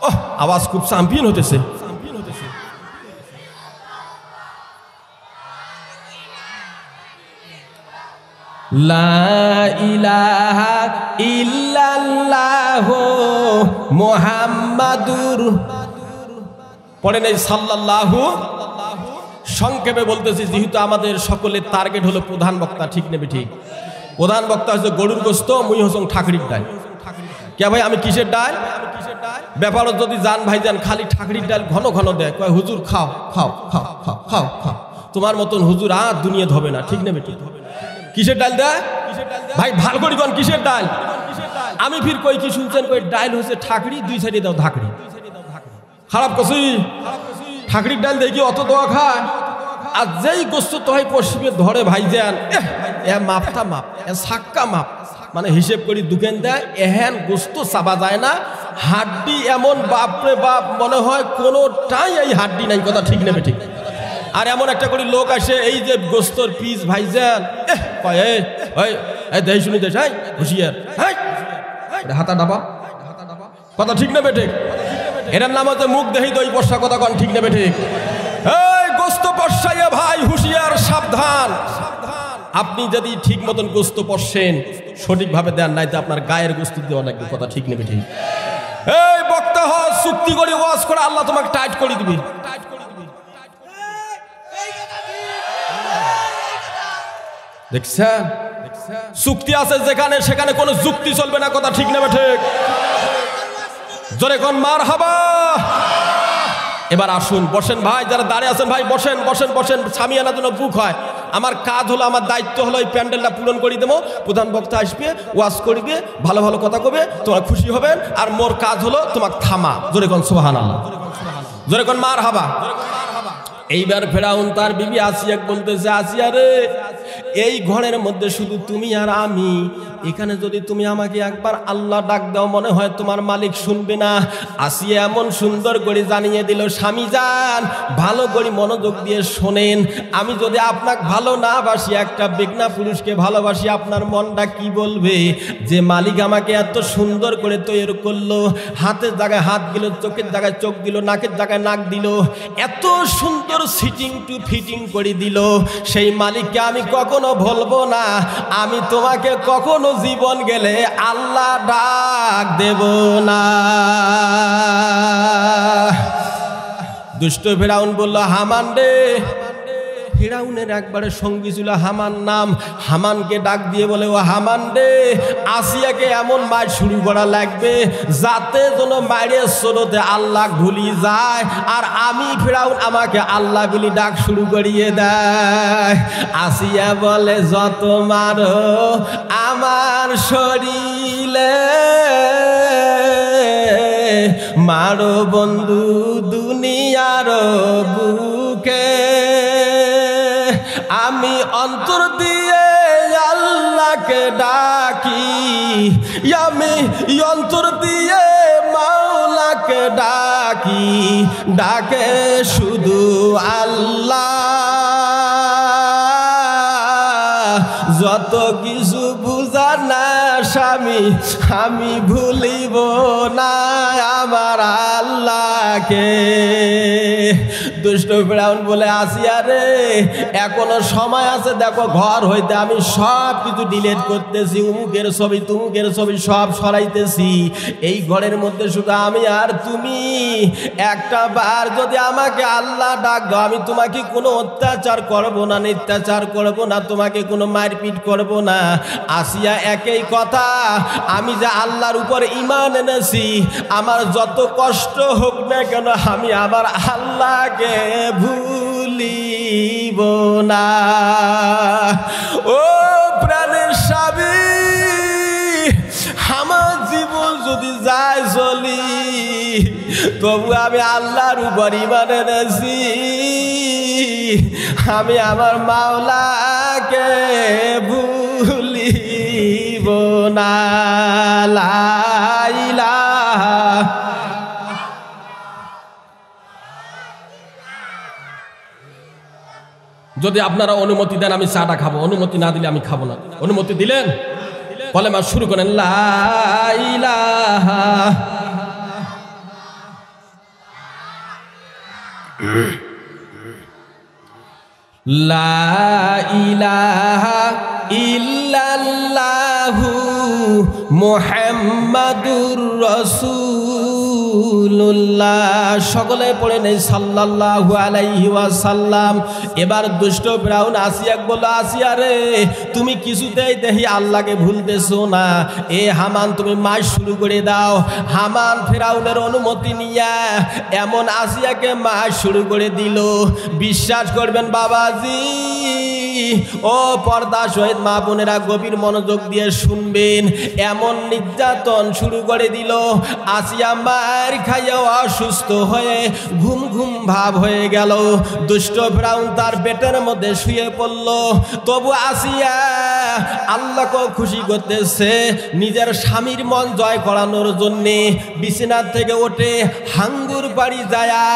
A: ওহ আওয়াজ খুব চ্যাম্পিয়ন হতেছে। লা ইলাহা ইল্লাল্লাহু মুহাম্মাদুর, পড়েন এই সাল্লাল্লাহু। সংক্ষেপে বলতেছি, যেহেতু আমাদের সকলের টার্গেট হলো প্রধান বক্তা, ঠিক নেবে ঠিক। প্রধান বক্তা হচ্ছে গরুর গোস্ত, মুই হচ্ছেন ঠাকুরির ডাল। কে ভাই আমি কিসের ডাল? ব্যাপারও যদি যান ভাই যান, খালি ঠাকুরির ডাল ঘন ঘন দেয়, কয় হুজুর খাও খাও খাও খাও খাও খাও, তোমার মতন হুজুর আর দুনিয়াতে হবে না, ঠিক নেবে ঠিক। কিসের ডাল দেয় ভাই? ভাল করি কোন কিসের ডাল? আমি ফির কই কি শুনছেন, কই ডাল হচ্ছে ঠাকরি, দুই সাইডে দাও ধাকড়ি। খারাপ কছি ঠাকরির ডাল দেখি অত দোয়া খায়, আর যেই গোস্ত তো হয় পশ্চিমে ধরে ভাই যান, এ মাপটা মাপ, এ সাক্কা মাপ, মানে হিসেব করি দুকেন দেয়, এহেন গোস্ত চাবা যায় না। হাড্ডি এমন বাপরে বাপ, মনে হয় কোনোটাই এই হাড্ডি নাই। কথা ঠিক নেবে ঠিক। আর এমন একটা করে লোক আসে, এই যে গোস্তর পিস ভাইজান, দেই শুনি দেশ, হাই হুশিয়ার, হাই হাতা ডাবা, কথা ঠিক নেবে ঠিক। এটার নাম হচ্ছে মুখ দেহি দই বর্ষা, কথা কন ঠিক নেবে ঠিক। এই গোস্ত পর্ষাইয়া ভাই হুশিয়ার, সাবধান। আপনি যদি ঠিক মতন গোস্ত পর্ষেন, সঠিকভাবে দেন, নাই তো আপনার গায়ের গোস্ত দেওয়া লাগবে, কথা ঠিক নেবে ঠিক। এই বক্তা হয় চুক্তি করে ওয়াজ করে, আল্লাহ তোমাকে টাইট করে দিবি। দেখছেন, চুক্তি আছে যেখানে, সেখানে কোনো যুক্তি চলবে না, কথা ঠিক নেবে ঠিক। জোরে কোন মারহাবা। এবার আসুন বসেন ভাই, যারা দাঁড়িয়ে আছেন ভাই বসেন বসেন বসেন, সামিয়ানা যেন বুক হয়। আমার কাজ হলো, আমার দায়িত্ব হলো এই প্যান্ডেলটা পূরণ করে দেবো। প্রধান বক্তা আসবে, ওয়াজ করবে, ভালো ভালো কথা কবে, তোমরা খুশি হবেন। আর মোর কাজ হলো তোমাকে থামা। জোরে কোন সুবহানাল্লাহ, জোরে কোন মারহাবা। এইবার ফেরাউন তার বিবি আসিয়াকে বলতেছে, আসিয়া রে, এই ঘরের মধ্যে শুধু তুমি আর আমি, এখানে যদি তুমি আমাকে একবার আল্লাহ ডাক দাও, মনে হয় তোমার মালিক শুনবে না। আসিয়া এমন সুন্দর করে জানিয়ে দিল, স্বামী যান ভালো করে মনোযোগ দিয়ে শোনেন, আমি যদি আপনাকে ভালো না বাসি, একটা বেগনা পুরুষকে ভালোবাসি, আপনার মনটা কি বলবে? যে মালিক আমাকে এত সুন্দর করে তৈরি করলো, হাতের জায়গায় হাত দিল, চোখের জায়গায় চোখ দিল, নাকের জায়গায় নাক দিল, এত সুন্দর সিটিং টু ফিটিং করে দিল, সেই মালিককে আমি কখনো ভুলবো না। আমি তোমাকে কখনো জীবন গেলে আল্লাহ ডাক দেব না। দুষ্ট ফেরাউন বলল, হামান রে। ফেরাউনের একবারে সঙ্গী ছিল হামান নাম। হামানকে ডাক দিয়ে বলে, ও হামান রে, আসিয়াকে এমন মার শুরু করা লাগবে যাতে যেন মায়ের স্রোতে আল্লাহ ভুলি যায়, আর আমি ফেরাউন আমাকে আল্লাহ বলি ডাক শুরু করিয়ে দেয়। আসিয়া বলে, যত মারো আমার শরীরে, মারো বন্ধু দুনিয়ার বুকে, আমি অন্তর দিয়ে আল্লাহকে ডাকি, আমি অন্তর দিয়ে মাওলাকে ডাকি, ডাকে শুধু আল্লাহ। যত কিছু বুঝার না স্বামী আমি ভুলিব না আমার আল্লাহকে। দুষ্ট ফেরাউন বলে আসিয়া রে এখনো সময় আছে, দেখো ঘর হইতে আমি সব কিছু ডিলিট করতেছি, উমুকের ছবি তুমুকের ছবি সব সরাইতেছি, এই ঘরের মধ্যে শুধু আমি আর তুমি। একটা বার যদি আমাকে আল্লাহ ডাক দাও, আমি তোমাকে কোনো অত্যাচার করব না, নিত্যাচার করব না, তোমাকে কোনো মারপিট করব না। আসিয়া একই কথা, আমি যে আল্লাহর উপর ঈমান এনেছি, আমার যত কষ্ট হোক না কেন আমি আমার আল্লাহকে ভুলিব না। ও প্রাণের স্বামী, আমার জীবন যদি যায় চলি, তবু আমি আল্লাহর উপর ঈমান এনেছি, আমি আমার মাওলাকে ভুলিব না। লা ইলাহা। যদি আপনারা অনুমতি দেন আমি চাটা খাবো, অনুমতি না দিলে আমি খাবো না। অনুমতি দিলেন? কলেমা শুরু করেন। লা ইলাহা লা ইলাহা ইল্লাল্লাহু মুহাম্মাদুর রাসূলুল্লাহ। সকলে পড়ে নেই সাল্লাল্লাহু আলাইহি ওয়াসাল্লাম। এবার দুষ্ট ফেরাউন আসিয়াকে বলল, আসিয়া রে তুমি কিছুতেই দেখি আল্লাহকে ভুলতেছো না, এ হামান তুমি মাস শুরু করে দাও। হামান ফেরাউনের অনুমতি নিয়া এমন আসিয়াকে মাস শুরু করে দিল। বিশ্বাস করবেন বাবাজি, ও পর্দা সহিত মা বোনেরা গভীর মনোযোগ দিয়ে শুনবেন, এমন নির্যাতন শুরু করে দিল। আসিয়া মার খাইয়া অসুস্থ হয়ে ঘুম ঘুম ভাব হয়ে গেল। দুষ্ট ফেরাউন তার পেটের মধ্যে শুয়ে পড়ল। তবু আসিয়া আল্লাহকে খুশি করতেছে, নিজের স্বামীর মন জয় করানোর জন্যে বিছানার থেকে ওঠে, হাঙ্গুর বাড়ি যায়া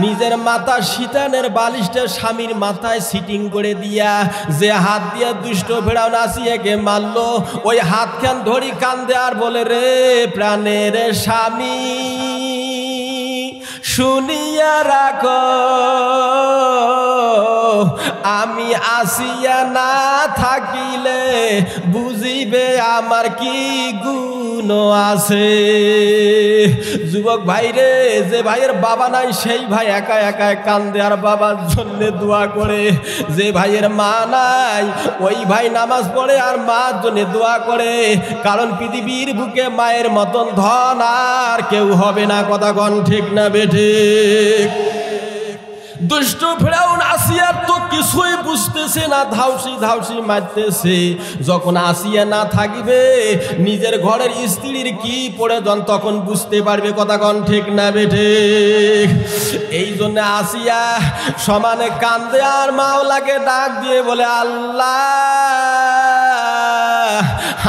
A: নিজের মাথা শীতানের বালিশটা স্বামীর মাথায় সিটিং করে দিয়া যে হাত দিয়ে দুষ্ট ফেরাউন আসিয়াকে মারলো, ওই হাতখান ধরি কান্দে আর বলে, রে প্রাণের স্বামী শুনিয়া রাখো, আমি আসিয়া না থাকিলে বুঝিবে আমার কি গুণ আছে। যুবক ভাই রে, যে ভাইয়ের বাবা নাই সেই ভাই একা একা কান্দে আর বাবার জন্য দোয়া করে। যে ভাইয়ের মা নাই ওই ভাই নামাজ পড়ে আর মার জন্য দোয়া করে, কারণ পৃথিবীর বুকে মায়ের মতন ধন আর কেউ হবে না। কথা কন ঠিক না বেঠিক? দুষ্ট ফেরাউন আসিয়ার তো কিছুই বুঝতেছে না, ধাউসি ধাউসি মারতেছে। যখন আসিয়া না থাকিবে নিজের ঘরের স্ত্রীর কি প্রয়োজন তখন বুঝতে পারবে। কথা কন ঠিক না বেঠিক? এই জন্য আসিয়া সমানে কান্দে আর মাওলাকে ডাক দিয়ে বলে, আল্লাহ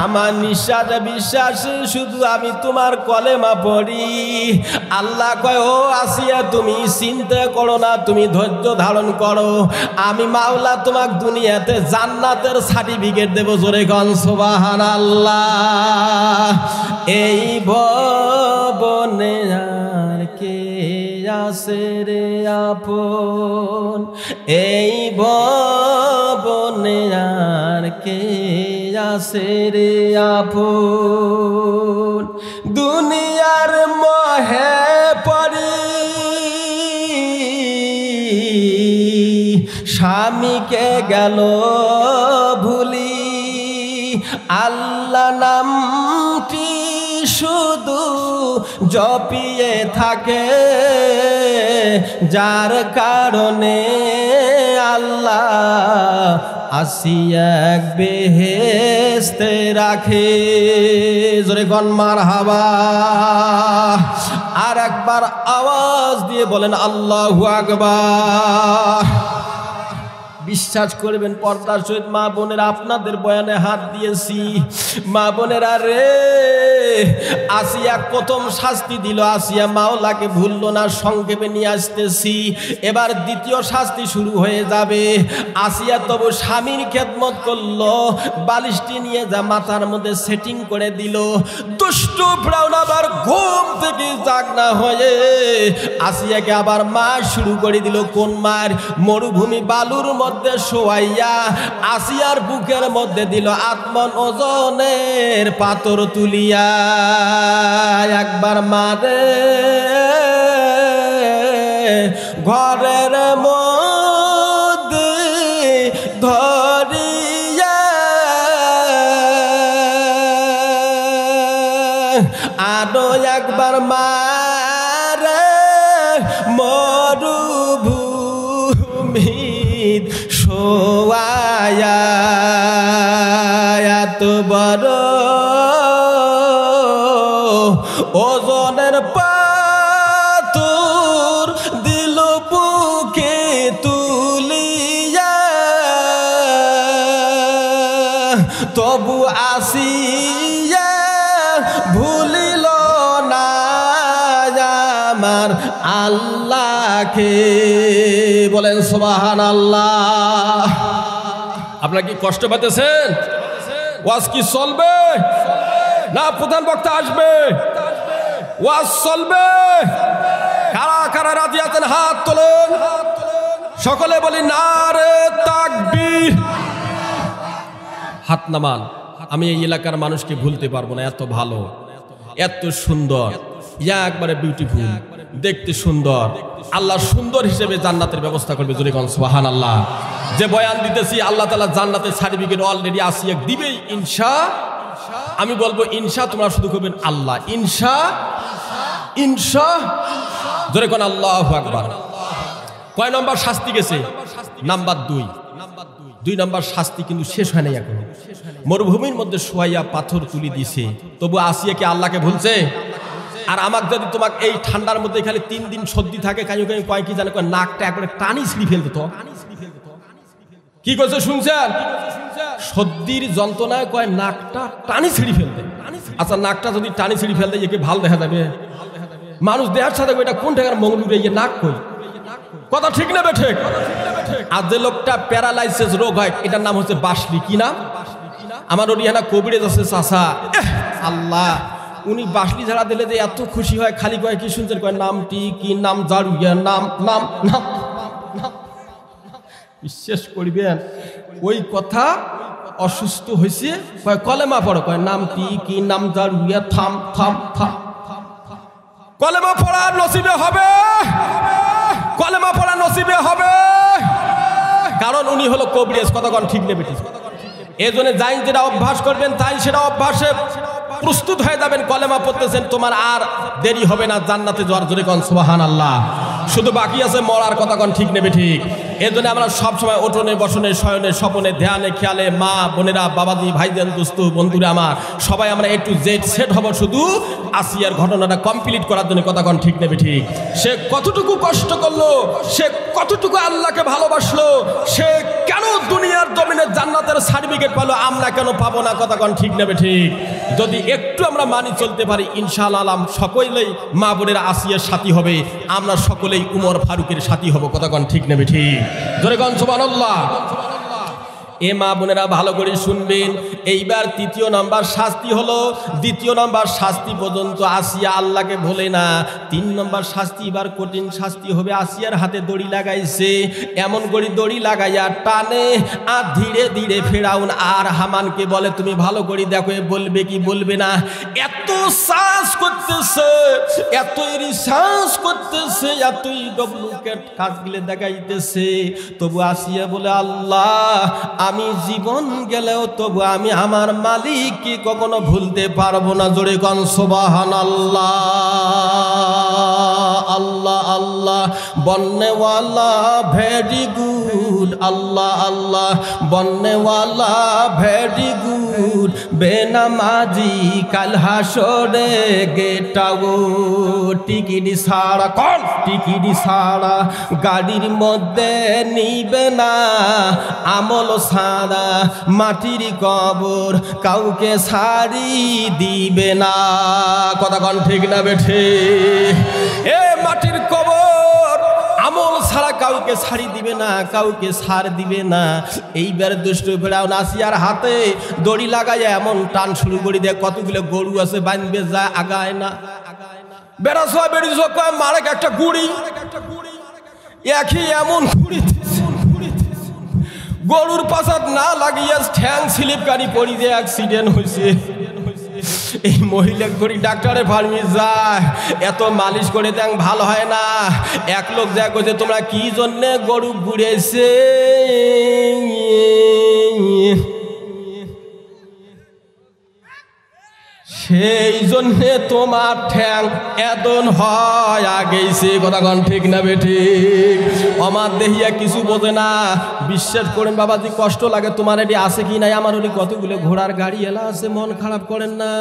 A: আমার নিঃশ্বাসে বিশ্বাসে শুধু আমি তোমার কলেমা পড়ি। আল্লাহ কয়, ও আসিয়া তুমি চিন্তা করো না, তুমি ধৈর্য ধারণ করো, আমি মাওলা তোমাকে দুনিয়াতে জান্নাতের সার্টিফিকেট দেব। জোরে কন সুবহানাল্লাহ। এই ভবনে আর কে আছে রে আপন, এই ভবনে আর কে আছে রে আপন, দুনিয়ার মোহে পড়ি স্বামীকে গেল ভুলি, আল্লাহ নামটি শুধু জপিয়ে থাকে, যার কারণে আল্লাহ আসিয়া এক বেহেশতে রাখে। জোরে গন মারহাবা। আর একবার আওয়াজ দিয়ে বলেন আল্লাহু আকবার। বিশ্বাস করবেন পর্দার সহিত মা বোনেরা, আপনাদের বয়ানে হাত দিয়েছি। মা বোনেরা রে, আসিয়া প্রথম শাস্তি দিল, আসিয়া মাওলাকে ভুলল না, সংক্ষেপে নিয়ে আসতেছি। এবার দ্বিতীয় শাস্তি শুরু হয়ে যাবে। আসিয়া তবু স্বামীর খেদমত করলো, বালিশটি নিয়ে যা মাথার মধ্যে সেটিং করে দিল। দুষ্টু ফিরআউন আবার ঘুম থেকে জাগ না হয়ে আসিয়াকে আবার মার শুরু করে দিল। কোন মার? মরুভূমি বালুর মধ্যে শোয়াইয়া আসিয়ার বুকের মধ্যে দিল আত্মন ওজনের পাথর তুলিয়া। একবার মারে ঘরের মধ্যে ধরিয়া, আরো একবার মারে মরুভূমি শোয়ায়া। এত বড় ওজনের পাথর দিল বুকে তুলিয়া, তবু আসিয়া ভুলিল না আমার আল্লাহকে। বলেন সুবহানাল্লাহ। আপনারা কি কষ্ট পাইতেছেন? ওয়াজ কি চলবে না প্রধান বক্তা আসবে? ওয়াজ চলবে। কারা কারা রাজি আছেন হাত তোলেন। সকলে বলি নারে তাকবীর। হাত নামান। আমি এই এলাকার মানুষকে ভুলতে পারবো না, এত ভালো, এত সুন্দর, একবারে বিউটিফুল, দেখতে সুন্দর। আল্লাহ সুন্দর হিসেবে জান্নাতের ব্যবস্থা করবে। জোরে কোন সুবহানাল্লাহ। যে বয়ান দিতেছি আল্লাহ তাআলা জান্নাতের সার্টিফিকেট অলরেডি আসিয়া দিবেই ইনশা। আমি বলবো ইনশা, তোমরা শুধু করবেন আল্লাহ ইনশা ইনশা। জোরে কোন আল্লাহু আকবার। কয় নম্বর শাস্তি গেছে? নাম্বার 2। 2 নম্বর শাস্তি কিন্তু শেষ হয় নাই এখনো। মরুভূমির মধ্যে শোয়াইয়া পাথর তুলি দিছে, তবু আসিয়াকে আল্লাহকে ভুলছে। আর আমাকে যদি তোমাকে এই ঠান্ডার মধ্যে খালি 3 দিন সর্দি থাকে, কাজু কাজু কয় কি জানে, কয় নাকটা একবারে টানি ছিঁড়ে ফেলতো। তো কি করছে শুনছেন? সর্দির যন্ত্রণায় কয় নাকটা টানি ছিঁড়ে ফেলতে। আচ্ছা, নাকটা যদি টানি ছিঁড়ে ফেলতে একে ভালো দেখা যাবে? মানুষ দেহার সাথে এটা কোন টাকার মঙ্গলুরে ইয়ে নাক কই? কথা ঠিক না বেঠিক? আর যে লোকটা প্যারালাইসিস রোগ হয় এটার নাম হচ্ছে বাসলি। কি নাম? আমার ওরিয়ানা কবিরাজ আছে চাচা, আল্লাহ, উনি বাসলি ঝাড়া দিলে যে এত খুশি হয়, খালি কয় কি শুনছেন, কয় নামটি কি? নাম জারু নাম নাম নাম। বিশ্বাস করবেন ওই কথা অসুস্থ হয়েছে, কয় কলেমা পড়ো, কয় নামটি কি? নাম জারু থাম থাম থাম। কলেমা পড়া নসিবে হবে, কলেমা পড়া নসিবে হবে, কারণ উনি হলো কবিরাজ। কতক্ষণ ঠিক নেবে? এই জন্য যাই যেটা অভ্যাস করবেন তাই সেটা অভ্যাসে প্রস্তুত হয়ে যাবেন। কলেমা পড়তেছেন, তোমার আর দেরি হবে না জান্নাতে যাওয়ার। জোরে কোন সুবহানাল্লাহ। শুধু বাকি আছে মরার। কতক্ষণ ঠিক নেবে? ঠিক। এই জন্য আমরা সবসময় ওঠনে বসনে শয়নে স্বপনে ধ্যানে খেয়ালে মা বোনেরা বাবাজি ভাইজান দোস্তু বন্ধুরা আমার সবাই আমরা একটু জেড সেট হব শুধু আসিয়ার ঘটনাটা কমপ্লিট করার জন্য। কতক্ষণ ঠিক নেবে? ঠিক। সে কতটুকু কষ্ট করলো, সে কতটুকু আল্লাহকে ভালোবাসলো, সে কেন দুনিয়ার জমিনে জান্নাতের সার্টিফিকেট পেল, আমরা কেন পাবো না? কতক্ষণ ঠিক নেবে? ঠিক। যদি একটু আমরা মানি চলতে পারি ইনশাআল্লাহ সকলেই মা বোনেরা আসিয়ার সাথী হবে, আমরা সকলেই উমর ফারুকের সাথী হব। কতক্ষণ ঠিক নেবে? ঠিক। জোরে কোন সুবহানাল্লাহ। এ মা বোনেরা ভালো করে শুনবেন। এইবার 3 নম্বর শাস্তি হলো, 2 নম্বর শাস্তি পর্যন্ত আসিয়া আল্লাহকে ভোলে না। 3 নম্বর শাস্তি এবার কঠিন শাস্তি হবে। আসিয়ার হাতে দড়ি লাগাইছে, এমন করে দড়ি লাগাইয়া টানে আর ধীরে ধীরে ফেরাউন আর হামানকে বলে তুমি ভালো করে দেখো বলবে কি বলবে না। এত সাহস করতেছে, এত রিসার্চ করতেছে, এতই ডুপ্লিকেট কাজগুলো দেখাইতেছে, তবু আসিয়া বলে আল্লাহ আমি জীবন গেলেও তবু আমি আমার মালিককে কখনো ভুলতে পারবো না। জোরে কোন সুবহানাল্লাহ। আল্লাহ আল্লাহ বন্নেওয়ালা ভেরি গুড, আল্লাহ আল্লাহ বন্নেওয়ালা ভেরি গুড, বেনামাজি কাল হাসরে গেটাও। টিকিট ছাড়া কোন টিকিট ছাড়া গাড়ির মধ্যে নিবে না, আমল ছাড়া মাটির কবর কাউকে ছাড়ি দিবে না। কথা কোন ঠিক না বেঠে? এ মাটির কবর আমল ছাড়া কাউকে ছাড়ি দিবে না, কাউকে ছাড় দিবে না। এইবার দুষ্ট ফেরাউন আসিয়ার হাতে দড়ি লাগায় এমন টান শুরু করে দেয়, কতগুলো গরু আছে বাঁধবে যায়, আগায় না। বেড়াছো বেড়িয়েছ মারেক একটা গুড়ি, একই এমন গুড়ি গরুর পাশাত না লাগিয়ে ঠ্যাং স্লিপকারি পড়ি দিয়ে অ্যাক্সিডেন্ট হয়েছে। এই মহিলা করি ডাক্তারে ফার্মি যায়, এত মালিশ করে দেখ ভালো হয় না। এক লোক যা করছে তোমরা কি জন্যে গরু ঘুরেছে, সেই জন্যে তোমার ঠ্যাং এদন হয় আগেছে। কথা কন ঠিক না বেঠিক? আমার দেহিয়া কিছু বোঝে না। বিশ্বাস করেন বাবাজি, কষ্ট লাগে। তোমার এটি আছে কি নাই? আমার ওই কতগুলো ঘোড়ার গাড়ি এলা আছে, মন খারাপ করেন না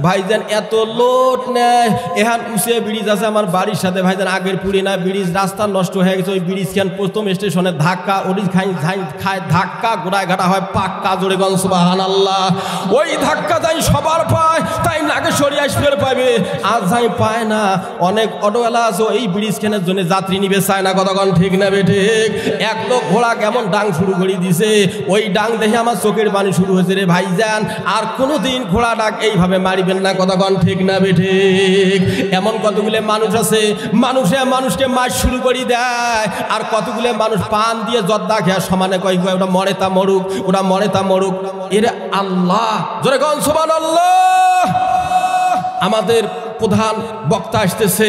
A: ভাইজান। এত লোট নেয়, এখান উঁচে ব্রিজ আছে আমার বাড়ির সাথে ভাইজান, আগের পুরি না ব্রিজ, রাস্তা নষ্ট হয়ে গেছে। ওই ব্রিজ খান প্রথম স্টেশনে ধাক্কা, ওটি খায় ধাক্কা, গোড়ায় ঘাটা হয় পাক্কা। জোরে গন সুবহানাল্লাহ। ওই ধাক্কা যাই সবার পায়, তাই নাগেশ্বরী আসফের পাবে, আজ যাই পায় না। অনেক অটোওয়ালা আছে এই ব্রিজ কেনার জন্য যাত্রী নিবে চায় না। কতক্ষণ ঠিক না বেঠিক? এক লোক ঘোড়া কেমন ডাং শুরু করে দিছে, ওই ডাং দেখে আমার চোখের পানি শুরু হয়েছে রে ভাইজান। আর কোনোদিন ঘোড়া ডাক এইভাবে মারিবেন না। কতক্ষণ ঠিক না বেঠিক? এমন কতগুলো মানুষ আছে, মানুষে মানুষকে মার শুরু করে দেয়, আর কতগুলো মানুষ পান দিয়ে জর্দা খেয়া সমানে কয় ওটা মরে তা মরুক, ওটা মরে তা মরুক। এর আল্লাহ জোরে গন সুবহানাল্লাহ। আমাদের প্রধান বক্তা আসতেছে,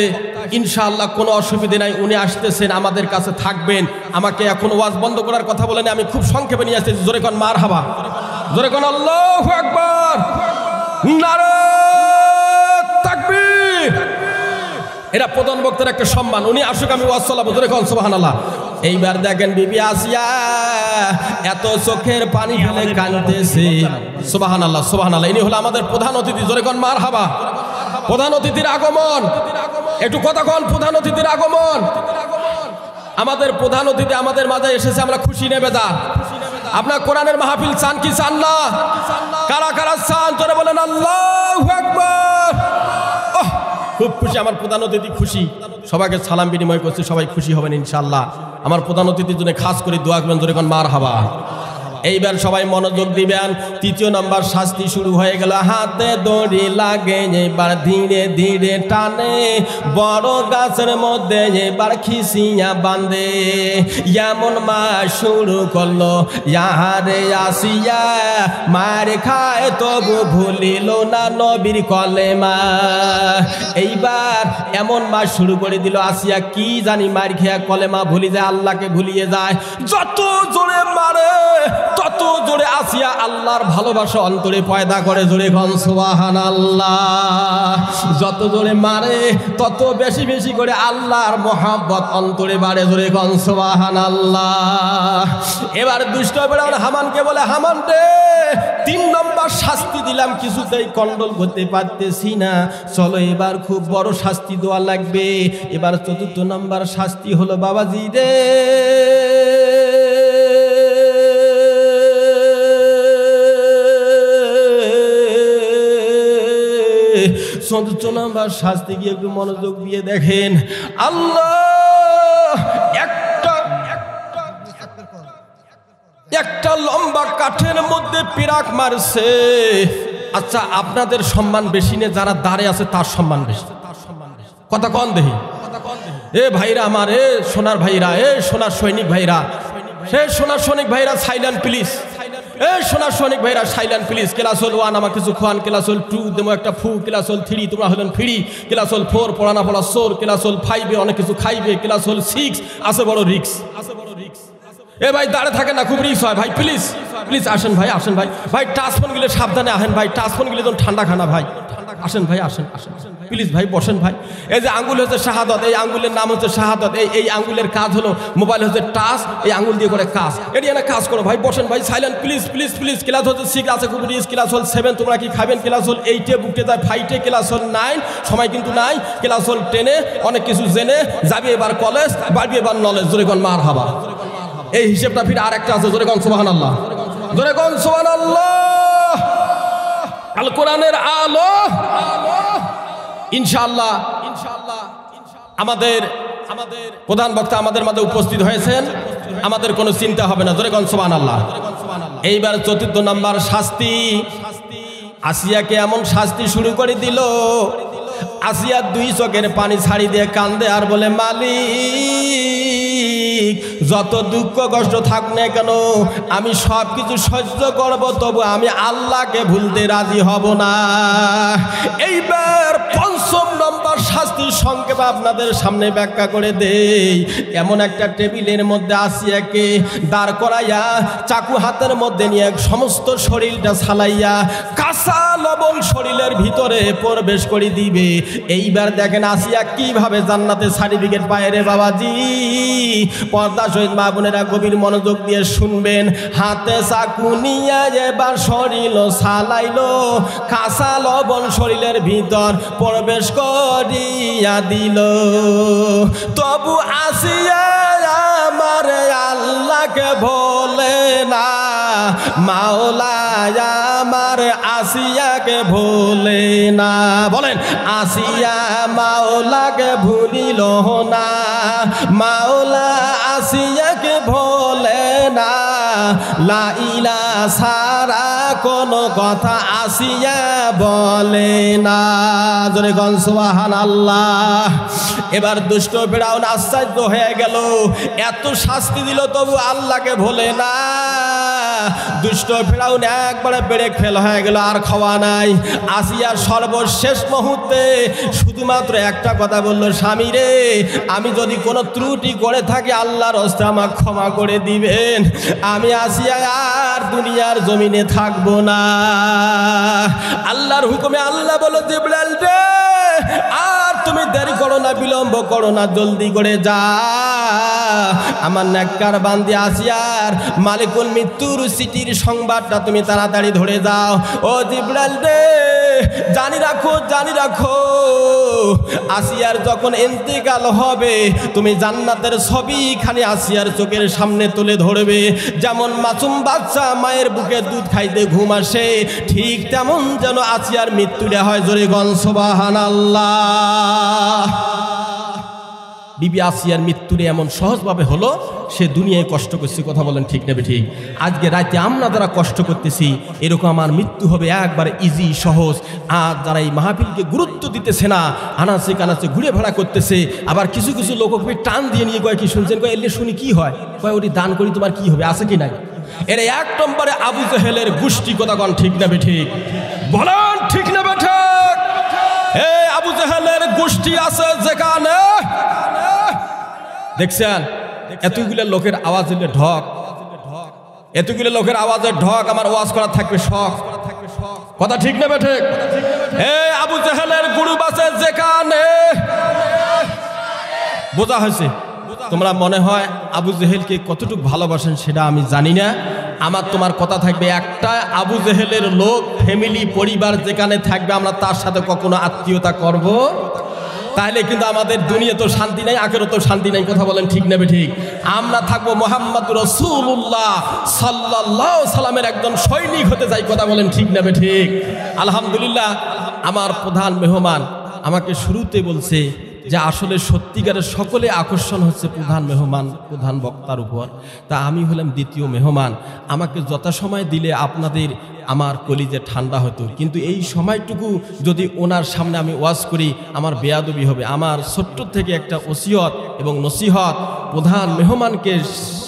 A: ইনশাআল্লাহ কোনো অসুবিধা নাই, উনি আসতেছেন, আমাদের কাছে থাকবেন। আমাকে এখন ওয়াজ বন্ধ করার কথা বলেন, আমি খুব সংক্ষেপে নিয়ে আসতেছি। জোরে কোন মারহাবা, জোরে কোন আল্লাহু আকবার, নারে তাকবীর। এটা প্রধান বক্তার একটা সম্মান, উনি আসুক, আমি ওয়াজ চালাবো। জোরে কোন সুবহানাল্লাহ। এইবার দেখেন বিবি আসিয়া এত চোখের পানি ফেলে কাঁদতেছে। সুবহানাল্লাহ সুবহানাল্লাহ। ইনি হলো আমাদের প্রধান অতিথি। জোরে কোন মারহাবা। প্রধান অতিথির আগমন, একটু কথা কোন, প্রধান অতিথির আগমন। আমাদের প্রধান অতিথি আমাদের মাঝে এসেছে, আমরা খুশি নেবে যান। আপনার কোরআনের মাহফিল চান কি চান না? কারা কারা চান জোরে বলেন আল্লাহু আকবার। খুব খুশি, আমার প্রধান অতিথি খুশি, সবাইকে সালাম বিনিময় করছে, সবাই খুশি হবেন ইনশাআল্লাহ। আমার প্রধান অতিথির জন্য খাস করে দোয়া করবেন। জোরে কোন মারহাবা। এইবার সবাই মনোযোগ দিবেন। তৃতীয় নম্বর শাস্তি শুরু হয়ে গেল। হাতে দড়ি লাগে এবার ধীরে ধীরে টানে, বড় গাছের মধ্যে এবার খিসিয়া বাঁধে। এমন মা শুরু করলো ইয়ারে আসিয়া, মার খায় তবু ভুলিল না নবীর কলেমা। এইবার এমন মা শুরু করে দিল, আসিয়া কি জানি মার খেয়া কলেমা ভুলি যায়, আল্লাহকে ভুলিয়ে যায়। যত জোরে মারে তত জোরে আসিয়া আল্লাহর ভালোবাসা অন্তরে পয়দা করে। জোরে কোন সুবহানাল্লাহ। যত জোরে মারে তত বেশি বেশি করে আল্লাহর মহব্বত অন্তরে বাড়ে। জোরে কোন সুবহানাল্লাহ। এবার দুষ্ট ফেরাউন হামানকে বলে, হামান রে 3 নম্বর শাস্তি দিলাম, কিছুতেই কন্ট্রোল করতে পারতেছি না, চলো এবার খুব বড় শাস্তি দেওয়া লাগবে। এবার 4র্থ নম্বর শাস্তি হলো বাবাজি রে, 4র্থ নম্বর শাস্তি গিয়ে একটু মনোযোগ দিয়ে দেখেন। আল্লাহ একটা লম্বা কাঠের মধ্যে পিরাক মারছে। আচ্ছা, আপনাদের সম্মান বেশি নে, যারা দাঁড়ে আছে তার সম্মান বেশি। কথা কন দেহি। এ ভাইরা আমার, এ সোনার ভাইরা, এ সোনার সৈনিক ভাইরা, সে সোনার সৈনিক ভাইরা সাইলেন্ট প্লিজ। এ সোনার সৈনিক ভাইরা সাইলেন্ট প্লিজ। ক্লাস হল 1 আমার কিছু খান, ক্লাস হল 2 দেবো একটা ফু, ক্লাস হল 3 তোমরা হলেন ফ্রি, ক্লাস হল 4 পড়ানা পড়া সোর, ক্লাস হল 5 অনেক কিছু খাইবে, ক্লাস হল 6 আছে বড় রিক্স। এ ভাই দাঁড়ে থাকে না, খুব রিক্স হয় ভাই, প্লিজ প্লিজ আসেন ভাই, আসেন ভাই। ভাই টাচ ফোন গেলে সাবধানে আহেন ভাই, টাচ ফোন গেলে তো ঠান্ডা খানা ভাই। আসেন ভাই, আসেন আসেন প্লিজ ভাই, বসেন ভাই। এই যে আঙ্গুল হচ্ছে শাহাদত, এই আঙ্গুলের নাম হচ্ছে শাহাদত। এই আঙ্গুলের কাজ হলো, মোবাইল হচ্ছে টাচ, এই আঙ্গুল দিয়ে করে কাজ। এটি না কাজ করো ভাই, বসেন ভাই, silent please please please. Class হচ্ছে 6 আছে, ক্লাস হল 7, তোমরা কি খাবেন? ক্লাস হল 8-এ বুকতে যায়, 5-এ ক্লাস হল 9, সময় কিন্তু নাই। ক্লাস হল 10-এ, অনেক কিছু জেনে যাবি এবার কলেজ, বাড়বি এবার নলেজ। জোরে কোন মার হাবা। এই হিসেবটা ফির আরেকটা আছে, জোরে কোন সুবহানাল্লাহ, জোরে কোন সুবহানাল্লাহ। আল কোরআনের আলো ইনশাআল্লাহ আমাদের প্রধান বক্তা আমাদের মাঝে উপস্থিত হয়েছেন, আমাদের কোনো চিন্তা হবে না। জোরে কোন সুবহানাল্লাহ। এইবার 4র্থ নাম্বার শাস্তি। আসিয়াকে এমন শাস্তি শুরু করে দিল, আসিয়া 2 চোখের পানি ছাড়ি দিয়ে কান্দে আর বলে, মালিক যত দুঃখ কষ্ট থাক না কেন আমি সব কিছু সহ্য করব, তবু আমি আল্লাহকে ভুলতে রাজি হব না। এইবার 5ম নম্বর শাস্তির সংক্ষেপ আপনাদের সামনে ব্যাখ্যা করে দেই। এমন একটা টেবিলের মধ্যে আসিয়াকে দাঁড় করাইয়া চাকু হাতের মধ্যে নিয়ে সমস্ত শরীরটা ছালাইয়া কাঁচা লবণ শরীরের ভিতরে প্রবেশ করে দিবে। এইবার দেখেন আসিয়া কিভাবে জান্নাতে সার্টিফিকেট পায় রে বাবাজি। পর্দা সহিত মা বোনেরা গভীর মনোযোগ দিয়ে শুনবেন। হাতে চাকু নিয়ে এবার শরীর ছালাইলো, কাঁচা লবণ শরীরের ভিতর প্রবেশ করিয়া দিল। তবু আসিয়া আমার আল্লাহকে ভোলে না, মাওলা আমার আসিয়াকে ভোলে না। বলেন, আসিয়া মাওলাকে ভুলিল না, মাওলা আসিয়াকে ভোলে না। লা ইলাহা ছাড়া কোনো কথা আসিয়া বলে না। জোরে কোন সুবহানাল্লাহ। এবার দুষ্ট ফিরআউন আশ্চর্য হয়ে গেল, এত শাস্তি দিল তবু আল্লাহকে ভোলে না। দুষ্ট ফিরআউন একবারে ব্রেক ফেল হয়ে গেল, আর খাওয়া নাই। আসিয়ার সর্বশেষ মুহূর্তে শুধুমাত্র একটা কথা বলল, স্বামী রে আমি যদি কোনো ত্রুটি করে থাকি আল্লাহর হস্তে আমাকে ক্ষমা করে দিবেন, আমি আসিয়া আর দুনিয়ার জমিনে থাকবো না। আল্লাহর হুকুমে আল্লাহ বলো, জিবরাইল রে আর তুমি দেরি করো না, বিলম্ব করো না, জলদি করে যা আমার নেককার বান্দি আসিয়ার মালিকুল মৃত্যুর সিটির সংবাদটা তুমি তাড়াতাড়ি ধরে যাও। ও জিবরাইল রে জানি রাখো, জানি রাখো, আসিয়ার যখন ইন্তেকাল হবে তুমি জান্নাতের ছবিখানি আসিয়ার চোখের সামনে তুলে ধরবে। যেমন মাসুম বাচ্চা মায়ের বুকে দুধ খাইতে ঘুম আসে, ঠিক তেমন যেন আসিয়ার মৃত্যুটা হয়। জোরে গণ সুবহানাল্লাহ। বিবি আসিয়ার মৃত্যুরে এমন সহজভাবে হলো, সে দুনিয়ায় কষ্ট করছে। কথা বলেন ঠিক নেবে ঠিক। আজকে রাতে আমরা যারা কষ্ট করতেছি এরকম আমার মৃত্যু হবে একবার ইজি সহজ। আর যারা এই মাহফিলকে গুরুত্ব দিতেছে না, আনাচে কানাচে ঘুরে ভাড়া করতেছে, আবার কিছু কিছু লোক টান দিয়ে নিয়ে কয় কি শুনছেন, কয় এলে শুনি কি হয়, কয় ওটি দান করি তোমার কি হবে, আছে কি নাই। এর 1 নম্বরে আবু জেহেলের গোষ্ঠী। কথা কন ঠিক নেবে ঠিক, বলেন ঠিক নেবে ঠিক। এই আবু জেহেলের গোষ্ঠী আছে যেখানে দেখছেন এতগুলো লোকের আওয়াজ হলে ঢক, এতগুলো লোকের আওয়াজের ঢক, আমার ওয়াজ করা থাকবে শখ। কথা ঠিক নেবে ঠিক। এই আবু জেহেলের গ্রুপ আছে যেখানে, বোঝা হয়েছে। তোমরা মনে হয় আবু জেহেলকে কতটুকু ভালোবাসেন সেটা আমি জানি না। আমার তোমার কথা থাকবে একটা, আবু জেহেলের লোক ফ্যামিলি পরিবার যেখানে থাকবে আমরা তার সাথে কখনো আত্মীয়তা করব, তাহলে কিন্তু আমাদের দুনিয়া তো শান্তি নাই, আখিরাতেও শান্তি নাই। কথা বলেন ঠিক নেবে ঠিক। আমরা থাকবো মুহাম্মদ রাসূলুল্লাহ সাল্লাল্লাহু আলাইহি সাল্লামের একজন সৈনিক হতে চাই। কথা বলেন ঠিক নেবে ঠিক। আলহামদুলিল্লাহ আমার প্রধান মেহমান আমাকে শুরুতে বলছে যে আসলে সত্যিকারের সকলে আকর্ষণ হচ্ছে প্রধান মেহমান, প্রধান বক্তার উপর। তা আমি হলাম দ্বিতীয় মেহমান। আমাকে যথাসময় দিলে আপনাদের আমার কলিজে ঠান্ডা হতো, কিন্তু এই সময়টুকু যদি ওনার সামনে আমি ওয়াজ করি আমার বেয়াদবি হবে। আমার ছোট্ট থেকে একটা ওসিয়ত এবং নসিহত, প্রধান মেহমানকে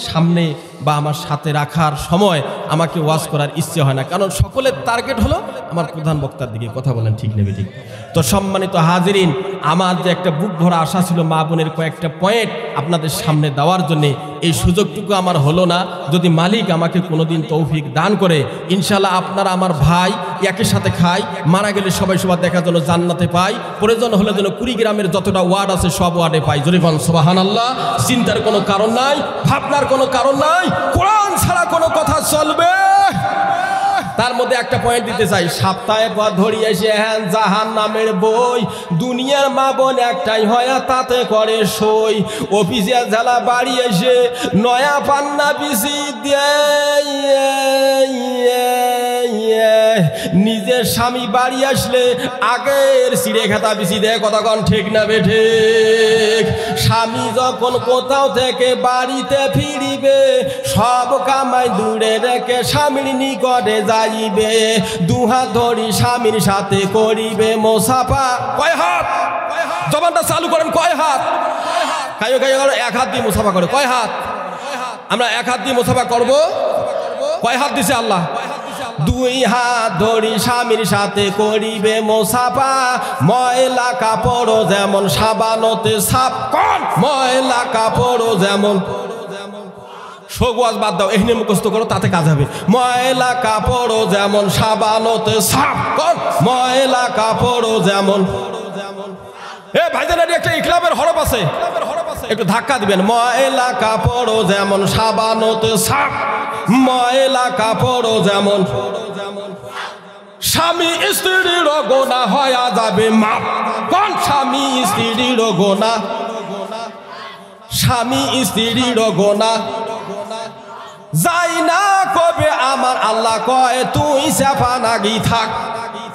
A: সামনে বা আমার সাথে রাখার সময় আমাকে ওয়াজ করার ইচ্ছে হয় না, কারণ সকলের টার্গেট হলো আমার প্রধান বক্তার দিকে কথা বলেন, ঠিক নেবে ঠিক। তো সম্মানিত হাজিরিন, আমার যে একটা বুক ভরা আশা ছিল মা বোনের কয়েকটা পয়েন্ট আপনাদের সামনে দেওয়ার জন্যে, এই সুযোগটুকু আমার হলো না। যদি মালিক আমাকে কোনোদিন তৌফিক দান করে, ইনশাল্লাহ আপনারা আমার ভাই একই সাথে খাই, মারা গেলে সবাই সবার দেখার জন্য জান্নাতে পাই, প্রয়োজন হলে যেন কুড়িগ্রামের যতটা ওয়ার্ড আছে সব ওয়ার্ডে পাই। জোরে বলেন সুবহানাল্লাহ। চিন্তার কোনো কারণ নাই, ভাবনার কোনো কারণ নাই, কোরআন ছাড়া কোনো কথা চলবে। তার মধ্যে একটা পয়েন্ট দিতে চাই, সপ্তাহে পর ধরিয়েছে হ্যাঁ জাহান নামের বই, দুনিয়ার মা বোন একটাই হয় তাতে করে সই, অফিসে ঝালা বাড়ি এসে নয়া পান্না বিছি দিয়ে নিজের স্বামী বাড়ি আসলে আগের সিঁড়ে খেতা বিছি দেয়, কতক্ষণ ঠিক না বেঠে। স্বামী যখন কোথাও থেকে বাড়িতে ফিরিবে, সব কামাই দূরে রেখে স্বামীর নিকটে যাইবে, দুহাত ধরি স্বামীর সাথে করিবে মোসাফা। কয় হাত? জবানটা চালু করেন, কয় হাত? কায়ো কায়ো এক হাত দিয়ে মোসাফা করে, কয় হাত? আমরা এক হাত দিয়ে মোসাফা করব। কয় হাত দিছে আল্লাহ? দুই হাত ধরি স্বামীর সাথে করিবে মোসাফা, ময়লা কাপড় যেমন সাবানতে সাফ, কোন ময়লা কাপড় যেমন, সগোয়াজ বাদ দাও, এখানে মুখস্থ করো, তাতে কাজ হবে। ময়লা কাপড় যেমন সাবানতে সাফ, কোন ময়লা কাপড় যেমন। এ ভাইজান, একটা ইখলামের হরফ আছে, একটু ধাক্কা দিবেন। ময়লা কাপড় যেমন সাবানতে সাফ, ময়লা কাপড় যেমন। স্বামী স্ত্রীর গোনা হয়া যাবে মাপ, কোন স্বামী স্ত্রীর গোনা, স্বামী স্ত্রীর গোনা যাই না কবে আমার আল্লাহ কয় তুই সেফা নাগি থাক,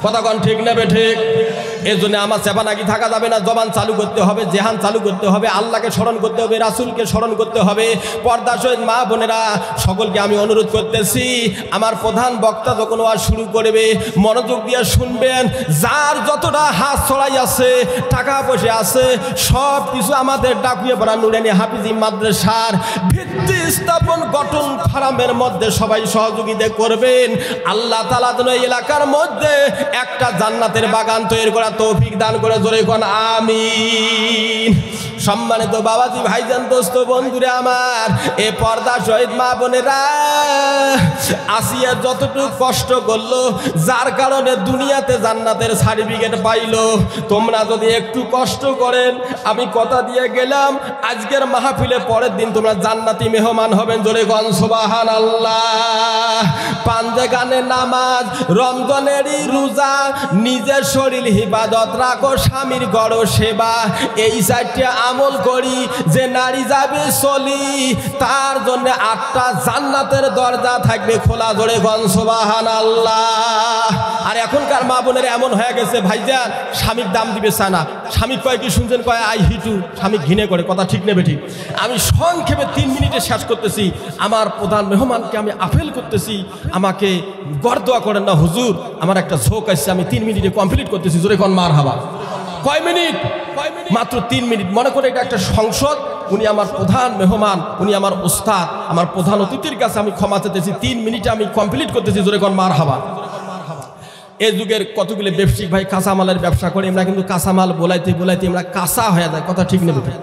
A: কতক্ষণ ঠিক নেবে ঠিক। এর জন্য আমার সেবানাগি থাকা যাবে না, জবান চালু করতে হবে, জেহান চালু করতে হবে, আল্লাহকে স্মরণ করতে হবে, রাসূলকে স্মরণ করতে হবে। পর্দা সহিত মা বোনেরা সকলকে আমি অনুরোধ করতেছি, আমার প্রধান বক্তা যখন ওয়াজ শুরু করবে মনোযোগ দিয়ে শুনবেন। যার যতটা হাত ছড়াই আছে, টাকা পয়সা আছে, সব কিছু আমাদের ডাকুয়ে পড়া নুরানি হাফিজি মাদ্রাসার ভিত্তি স্থাপন গঠন ফার্মের মধ্যে সবাই সহযোগিতা করবেন। আল্লাহ তাআলা যেন এই এলাকার মধ্যে একটা জান্নাতের বাগান তৈরি করা তৌফিক দান করে, জোরে কোন আমিন। সম্মানিত বাবাজি, ভাইজান, দোস্ত, বন্ধুরা আমার, এ পর্দা শহীদ মা বোনেরা, আসিয়া যতটুকু কষ্ট করলো, যার কারণে দুনিয়াতে জান্নাতের সার্টিফিকেট পাইলো, তোমরা যদি একটু কষ্ট করেন, আমি কথা দিয়ে গেলাম আজকের মাহফিলে পরের দিন তোমরা জান্নাতি মেহমান হবেন, জোরে কোন সুবহানাল্লাহ। পাঞ্জে গানে নামাজ, রমজানেরই রোজা, নিজের শরীর হিফাজত রাখো, স্বামীর গড় সেবা, এই চারটে আমল করি যে নারী যাবে চলি, তার জন্য 8টা জান্নাতের দরজা থাকবে খোলা, জোরে কোন সুবহানাল্লাহ। আর এখনকার মা বোনের এমন হয়ে গেছে ভাইজান, স্বামীর দাম দিবে চায় না। স্বামী কয় কি শুনছেন? কয় আই হিটু, স্বামী ঘৃণে করে, কথা ঠিক নেবে ঠিক। আমি সংক্ষেপে 3 মিনিটে শেষ করতেছি। আমার প্রধান মেহমানকে আমি আপিল করতেছি, আমাকে গর্দোয়া করেন না হুজুর, আমার একটা ঝোঁক আসছে, আমি 3 মিনিটে কমপ্লিট করতেছি, জোরে কোন মারহাবা। কয় মিনিট? মাত্র 3 মিনিট। মনে করে এটা একটা সংসদ, উনি আমার প্রধান মেহমান, উনি আমার ওস্তাদ, আমার প্রধান অতিথির কাছে আমি ক্ষমা চাইতেছি, 3 মিনিটে আমি কমপ্লিট করতেছি, জোরে কোন মারহাবা। এই যুগের কতগুলো ব্যবসায়িক ভাই কাঁচামালের ব্যবসা করে, আমরা কিন্তু কাঁচামাল বলাইতে বলাইতে আমরা কাঁচা হয়ে যায়, কথা ঠিক নেবে ঠিক।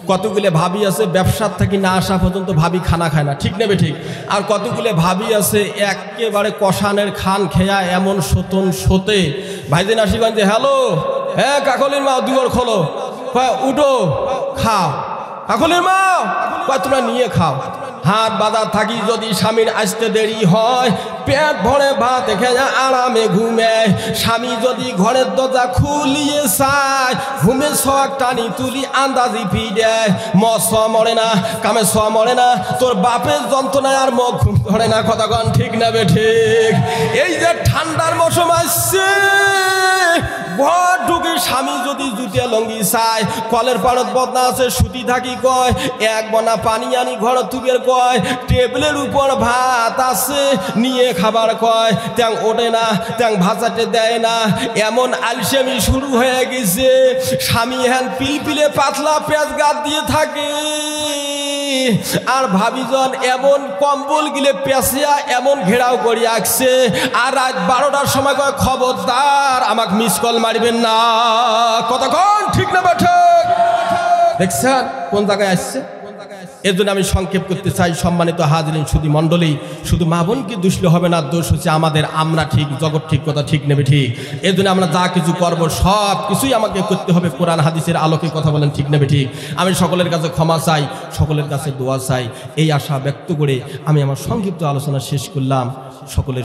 A: কতগুলো ভাবি আছে ব্যবসার থেকে না আসা পর্যন্ত ভাবি খানা খায় না, ঠিক নেবে ঠিক। আর কতগুলো ভাবি আছে একেবারে কষানের খান খেয়া এমন সতন সতে। ভাইদিন আশিগঞ্জে হ্যালো, হ্যাঁ কাকলির মা দুয়ার খোলো, উঠো খাও, কাকলির মা তোমরা নিয়ে খাও। হাট বাজার থাকি যদি স্বামীর আসতে দেরি হয়, পেট ভরে ভাত খেয়ে আরামে ঘুমে। স্বামী যদি ঘরের দরজা খুলিয়ে চায়, ঘুমে শখ টানি তুলি আন্দাজি ফিরে। মশ মরে না, কামে স মরে না, তোর বাপের যন্ত্রণায় আর মুখ ধরে না, কতক্ষণ ঠিক নেবে ঠিক। এই যে ঠান্ডার মৌসুম আসছে, ঘর ঢুকে স্বামী যদি জুতিয়া লঙ্গি চায়, কলের পাড়ত বদনা আছে সুতি থাকি কয়, এক বনা পানি আনি ঘর তুবের কয়, টেবিলের উপর ভাত আছে নিয়ে খাবার কয়, ট্যাং ওঠে না, ট্যাং ভাজাতে দেয় না, এমন আলসেমি শুরু হয়ে গেছে। স্বামী হ্যান পিলপিলে পাতলা পেঁয়াজ গাদ দিয়ে থাকে, আর ভাবিজন এমন কম্বল গিলে পেঁচিয়া এমন ঘেরাও করিয়া আসছে, আর রাত 12টার সময় কয় খবরদার আমাকে মিস কল মারিবেন না। কতক্ষণ ঠিক না বেঠে দেখছেন কোন জায়গায় আসছে। এর জন্য আমি সংক্ষেপ করতে চাই, সম্মানিত হাজরিন সুধী মণ্ডলী, শুধু মা বোনকে দুষলে হবে না, দোষ হচ্ছে আমাদের। আমরা ঠিক, জগৎ ঠিক, কথা ঠিক নেবে ঠিক। এর জন্য আমরা যা কিছু করব সব কিছুই আমাকে করতে হবে কোরআন হাদিসের আলোকে, কথা বলেন ঠিক নেবে ঠিক। আমি সকলের কাছে ক্ষমা চাই, সকলের কাছে দোয়া চাই, এই আশা ব্যক্ত করে আমি আমার সংক্ষিপ্ত আলোচনা শেষ করলাম। সকলের